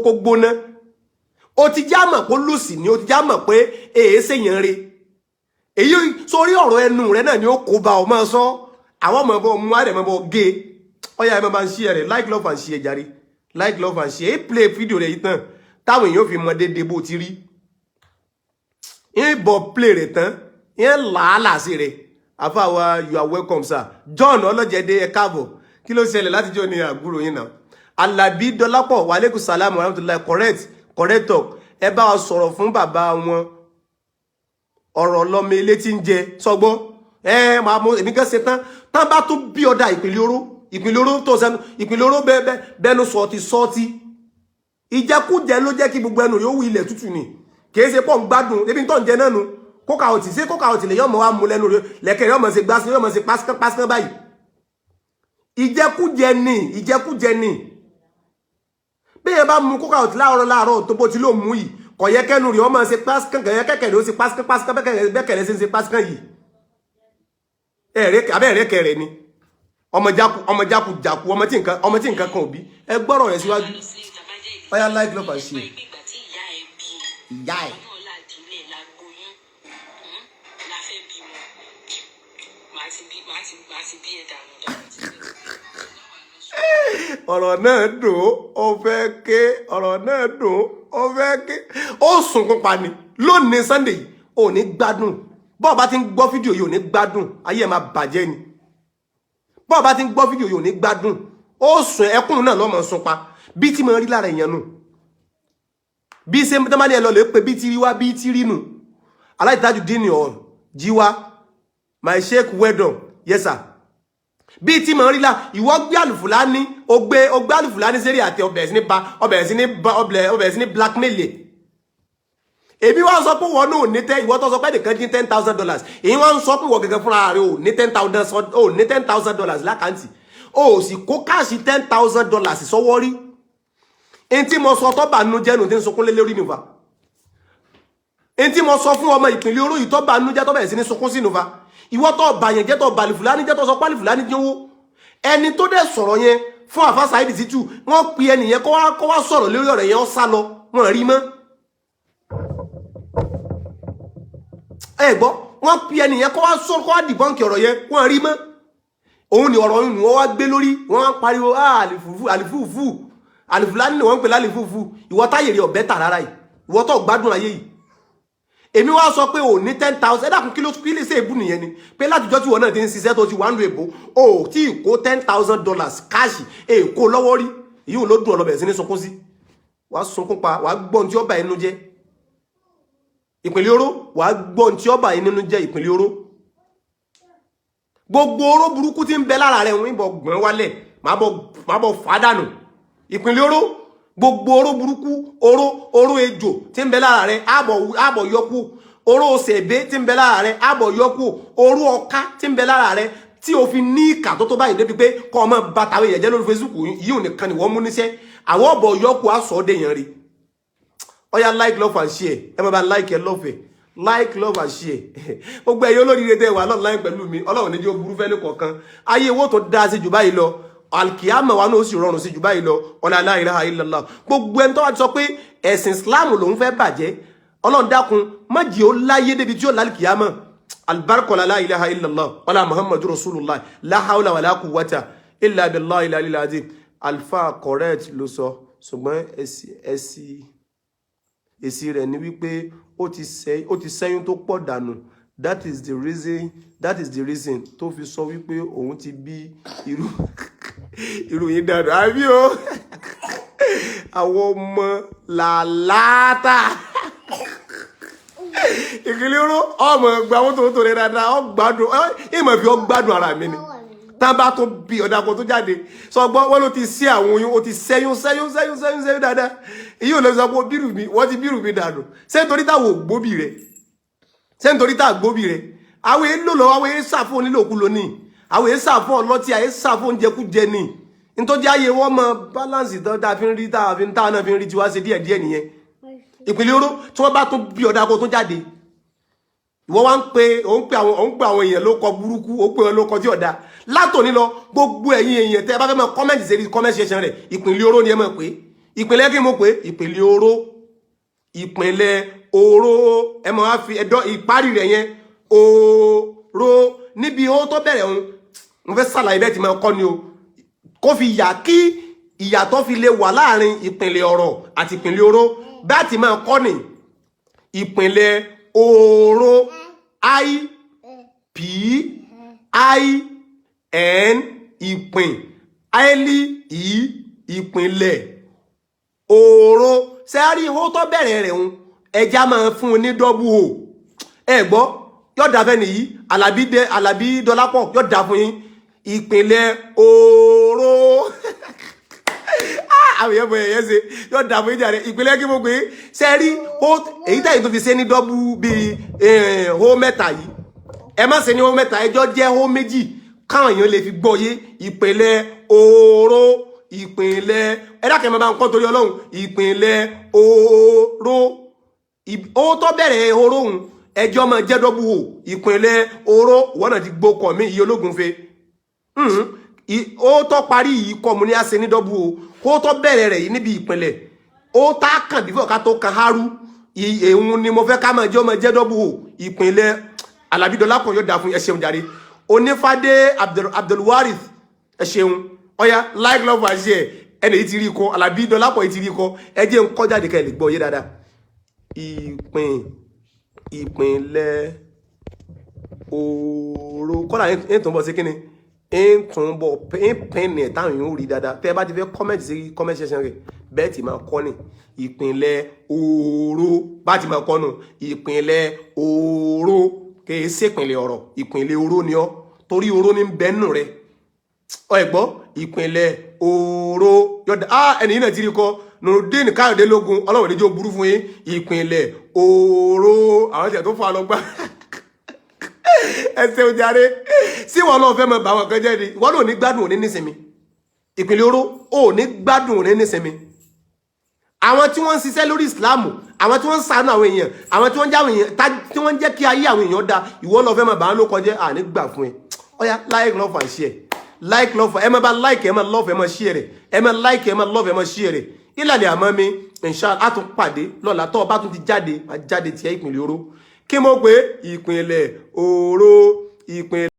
kó gbóná ó ti já mọ̀ pé lùsì ni ó ti já mọ̀ pé èé sèyàn re èyí sórí ọ̀rọ̀ ẹnu rẹ náà ni ó kó ba ọmọ sọ àwọn ọmọ ẹbọ mú àrẹ mọbọ gé ọyà ẹ máa ń ṣí ẹrẹ like love and share jàre like love and share play fídíò rẹ yìí tán táwọn èèyàn fi mọ déédéé bó ti rí ìbọn play rẹ tán ìyẹn làálàá sí rẹ àfàwà you are welcome sir John ọlọ́jẹ̀dẹ̀ ẹ káàbọ̀ kí ló ṣẹlẹ̀ láti jọ ní àgbúrò yín náà Alábí Dọlápọ̀ wàlẹ́kùn sàlámù rahmatullahi correct talk ẹ bá wa sọ̀rọ̀ fún bàbá wọn ọ̀rọ̀ lọ́mọ ilé tí ń jẹ sọgbọ́n máa mú èmi kan ṣe tán bá tó bí ọ̀dà ìpínlẹ̀ oró tó sẹ́nu ìpínlẹ̀ oró bẹ́nu sọ́ọ̀tì ìjẹkújẹ ló jẹ́ kí gbogbo ẹnu yóò wí ilẹ̀ tútù ni kì í ṣe pọ̀ ń gbádùn ebi tó ń jẹ náà nu kókà ọ̀tí ṣé kókà ọ̀tí lè yọ̀mọ̀ wá mú lẹ́nu rẹ̀ lẹ́kẹ̀rẹ́ yọ̀mọ̀ ṣe gbásán yọ̀mọ̀ ṣe pásán báyìí ìjẹkújẹ ni bí yẹn bá mú kókà ọ̀tí láàárọ̀ tó bó ti ló mú yìí kò yẹ kẹ́nu rí ọmọ ṣe pásán kẹ̀kẹ́ ló ṣe pásán bẹ́kẹ̀rẹ́ ṣe ń ṣe pásán yìí abẹ́ẹ̀rẹ́ kẹrẹ ni ọmọ jáku jáku ọmọ tí nǹkan kan òbí ẹ gbọ́rọ̀ rẹ̀ síwájú ọyá like love and share ìyá ẹ̀ ọ̀rọ̀ náà dùn ó fẹ́ ké ọ̀rọ̀ náà dùn ó fẹ́ ké ó sunkún pa ni lónìí Sunday yìí ò ní gbádùn bọ́ọ̀ bá ti ń gbọ́ fídíò yìí ò ní gbádùn ayé ẹ̀ máa bàjẹ́ ni bọ́ọ̀ bá ti ń gbọ́ fídíò yìí ò ní gbádùn ó sùn ẹkún náà lọ́mọ sun pa bí tí mo rí lára èèyàn nù bí ṣe tán bá ní ẹ lọ lè pe bí tí rí wá bí tí rí nù aláìtájú dín ní ọ̀ jíwá my sheik well done yes sir bí tí mo rí la ìwọ gbé àlùfùlání ó gbé àlùfùlání sérí àti ọbẹ̀ sí ní blackmail èmi wá sọ pé wọ́n náà ní ìwọ tó sọ pé nìkan dín $10,000 èyí wọ́n ń sọ pé wọ́n gẹ́gẹ́ fúnra rẹ̀ ò ní $10,000 lákàntì ó sì kó káàsì $10,000 sọ́wọ́ rí in tí mo sọ tó bá nú jẹ́nu tí ń sunkún lé lórí nìfà in tí mo sọ fún ọmọ ìpínlẹ̀ oró yìí tó bá nú jẹ́ tó bẹ̀rẹ̀ sí ní sunkún sí nìfà ìwọ tó bàyàn jẹ́ tó bàlì fúlání jẹ́ tó sọ pálì fúlání jẹ́ owó ẹni tó dẹ̀ sọ̀rọ̀ yẹn fún àfá Saidi Shittu wọ́n pe ẹni yẹn kó wá sọ̀rọ̀ lórí ọ̀rọ̀ yẹn ó sá lọ wọ́n rí mọ́ ẹ gbọ́ wọ́n pe ẹni yẹn kó wá sọ̀rọ̀ kó wá dìbọ́ǹkì ọ̀rọ̀ yẹn wọ́n rí mọ́ òun ni ọ̀rọ̀ yìí wọ́n wá gbé lórí wọ́n wá pariwo àlìfúfú àlìfúlání ni wọ́n ń pè lálìfúfú ìwọ táyè rí ọ̀bẹ tà rárá yìí ìwọ tó gbádùn ayé yìí èmi wá sọ pé ò ní 10,000 ẹ dákun kí lè ṣe èbú nìyẹn ni pé látijọ́ tí wọ́n náà ti ń ṣiṣẹ́ tó ti wà ń lo èbó ò tí ì kó $10,000 káàṣì èkó lọ́wọ́ rí ìyóò ló dùn ọlọ́bẹ̀ sí ní sunkún sí wàá sunkún pa wàá gbọ́n tí ó bà inú jẹ́ ìpínlẹ̀ oró wàá gbọ́n tí ó bà inú jẹ́ ìpínlẹ̀ oró gbogbo oró burúkú tí ń bẹ lára rẹ̀ wọ́n bọ̀ gbọ́n wálẹ̀ má bọ̀ fàdánù ìpínlẹ̀ oró gbogbo oró burúkú oró ejò tí ń bẹ lára rẹ̀ àbọ̀ yọkú oró sẹ̀bẹ́ tí ń bẹ lára rẹ̀ àbọ̀ yọkú oró ọká tí ń bẹ lára rẹ̀ tí o fi ní ìkà tó báyìí débi pé kọ́ ọmọ bàtàwé yẹ̀jẹ́ lórí Facebook yìí ò nìkan ni wọ́n mú níṣẹ́ àwọn ọ̀bọ̀ yọkú àsọ̀ọ́dẹ̀ yẹn rí ọya like love and share ẹ má bá like ẹ love like love and share gbogbo ẹ̀yin olóríire tẹ́ wà online pẹ̀lú mi Ọlọ́run níjẹ́ ó burú fẹ́ ní kọ̀ọ̀kan ayé owó tó dáa sí jù báyìí lọ alkiyama wa náà sì rọrùn sí jù báyìí lọ ọ̀nà la ilaha illallah gbogbo ẹni tó wá ti sọ pé ẹ̀sìn Islam lòun fẹ́ bàjẹ́ Ọlọ́run dákun má jẹ́ ó láyé débi tí ó lálkiyama albarka la ilaha illallah wala muhammadu rasulullah la hawla wala quwwata illa billahi al-aliyyil azim alfa correct ló sọ ṣùgbọ́n èsì rẹ̀ ni wípé ó ti sẹ́yún tó pọ̀ dànù that is the reason tó fi sọ wípé òun ti bí irú yìí dànù àbí o àwọn ọmọ làlátà ìkìlẹ̀ oró ọmọ ẹgbẹ́ àwọn tó rẹ̀ dáadáa ọgbádùn ìmọ̀ fi ọgbádùn ara mi ni tá bá tó bí ọ̀dàpọ̀ tó jáde sọ gbọ́ wọ́n ló ti sí àwọn oyún ó ti sẹ́yún dáadáa èyí ò lọ sọ pé wọ́n ti bírù mi dànù ṣé nítorí táwọn ògbóbì rẹ̀ ṣé nítorí táwọn ògbóbì rẹ̀ àwọn èyí lò lọ àwọn èyí sàfún onílòkú lónìí àwọn èyí sàfún ọlọ́tí àyè sàfún oúnjẹkújẹ ní nítorí ayé wọn mọ balance tán tá a fi ń rí táwọn náà fi ń rí tí wá ṣe díẹ̀díẹ̀ nìyẹn ìpínlẹ̀ oró tí wọ́n bá tún bí ọ̀dàpọ̀ tó jáde ìwọ wá ń pe àwọn èèyàn ló kọ burúkú ó pe wọn ló kọ tí ọ̀dà látòní lọ gbogbo ẹ̀yin èèyàn tẹ́ bá fẹ́ mọ kọ́mẹ́ǹtì sí kọ́mẹ́ǹtì section rẹ̀ ìpínlẹ̀ oró ni ẹ mọ̀ pé ìpínlẹ̀ kí mo pé ìpínlẹ̀ oró ẹ mọ̀ wá fi ẹ̀dọ́ ìparí rẹ̀ yẹn oró níbi ó tó bẹ̀rẹ̀ òun mo fẹ́ sàlàyé bẹ́ẹ̀ tí mo kọ́ ni o kó fi yà kí ìyàtọ̀ fi lè wà láàrin ìpínlẹ̀ ọ̀rọ̀ àti ìpínlẹ̀ oró bẹ́ẹ̀ tí mo kọ́ ni ìpínlẹ̀ oró IPIN ìpín ìpínlẹ̀ oró sẹ́rí ihò tó bẹ̀rẹ̀ rẹ̀ ń ẹja máa fún un ní dọ́bù o ẹ gbọ́ yọ̀dà fẹ́ nìyí Alábí Dọlápọ̀ yọ̀dà fún yín ìpínlẹ̀ oró àwọn èèyàn bọ̀ ẹ̀yẹ́ ṣe yọ̀dà fún yín jàre ìpínlẹ̀ kí mo pè é sẹ́rí èyí tẹ̀yìn tó fi ṣe ní dọ́bù bíi hó mẹ́ta yìí ẹ má ṣe ní hó mẹ́ta ẹjọ́ jẹ́ hó méjì káwọn èèyàn lè fi gbọ́ yé ìpínlẹ̀ oró ìpínlẹ̀ ẹ̀dákẹ́ máa bá ń kọ́ torí Ọlọ́run ìpínlẹ̀ oró ó tó bẹ̀rẹ̀ oró òun ẹjọ́ máa jẹ́ dọ́bù hò ìpínlẹ̀ oró wọ́n náà ti gbókọ̀ mí iye ológun fe ó tó parí yìí kọ́ mo ní a ṣe ní dọ́bù o kó tó bẹ̀rẹ̀ rẹ̀ yìí níbi ìpínlẹ̀ ó tá kàn bí fọ́ọ̀ká tó kan haru èhun ni mo fẹ́ ká máa jẹ́ dọ́bù o ìpínlẹ̀ alábídọ́lá kan yóò dá fún ẹ ṣeun jàre onífàdé Abdulwarith ẹ ṣeun ọya like love and share ẹni yìí ti rí kọ alábídọ́lá kan yìí ti rí kọ ẹ jẹ́ ń kọ́ jáde kẹ́ lè gbọ́ yé dáadáa ìpínlẹ̀ òòrò kọ́lá ẹ̀ tó ń bọ̀ sí kíni ẹ̀ tó ń bọ̀ pínpín ẹ̀ táwọn èèyàn ò rí dáadáa tẹ́ bá ti fẹ́ kọ́mẹ́ntì sí kọ́mẹ́ntì section rẹ̀ bẹ́ẹ̀ ti máa kọ́ ni ìpínlẹ̀ òòrò bá ti máa kọ́ nù ìpínlẹ̀ òòrò kìí ṣèpínlẹ̀ ọ̀rọ̀ ìpínlẹ̀ òòrò ni ọ́ torí òòrò ní bẹ́ẹ̀nù rẹ̀ ọ ẹ̀gbọ́ ìpínlẹ̀ òòrò yọ̀dá ẹni yìí náà ti rí kọ́ Nurudeen Káyọ̀dé lógún ọlọ́wọ̀n ìdíjọ́ burú fún yín ìpínlẹ̀ òòrò àwọn ìṣẹ̀ tó fún alọ́gbà ẹsẹ̀ ojàre sí wọn náà fẹ́ mọ bá wọn kan jẹ́ ni wọn náà ní gbádùn òní nísinmi ìpínlẹ̀ òòrò ò ní gbádùn òní nísinmi àwọn tí wọ́n ń ṣiṣẹ́ lórí ìsìláàmù àwọn tí wọ́n ń ṣàánú àwọn èèyàn àwọn tí wọ́n jáwé èèyàn tí wọ́n jẹ́ kí ayé àwọn èèyàn da ìwọ náà fẹ́ mọ bá wọn ló kọjá àní gbà fún ẹ ọ̀yá like love and share like love ẹ máa bá like ẹ máa love ẹ máa share ẹ máa like ẹ máa love ẹ máa share ìlàlẹ̀ àmọ́ mi inshallah á tún pàdé lọ́la tó bá tún ti jáde tiẹ̀ ìpínlẹ̀ òòrò kí mo pé ìpínlẹ̀ òòrò ìpínlẹ̀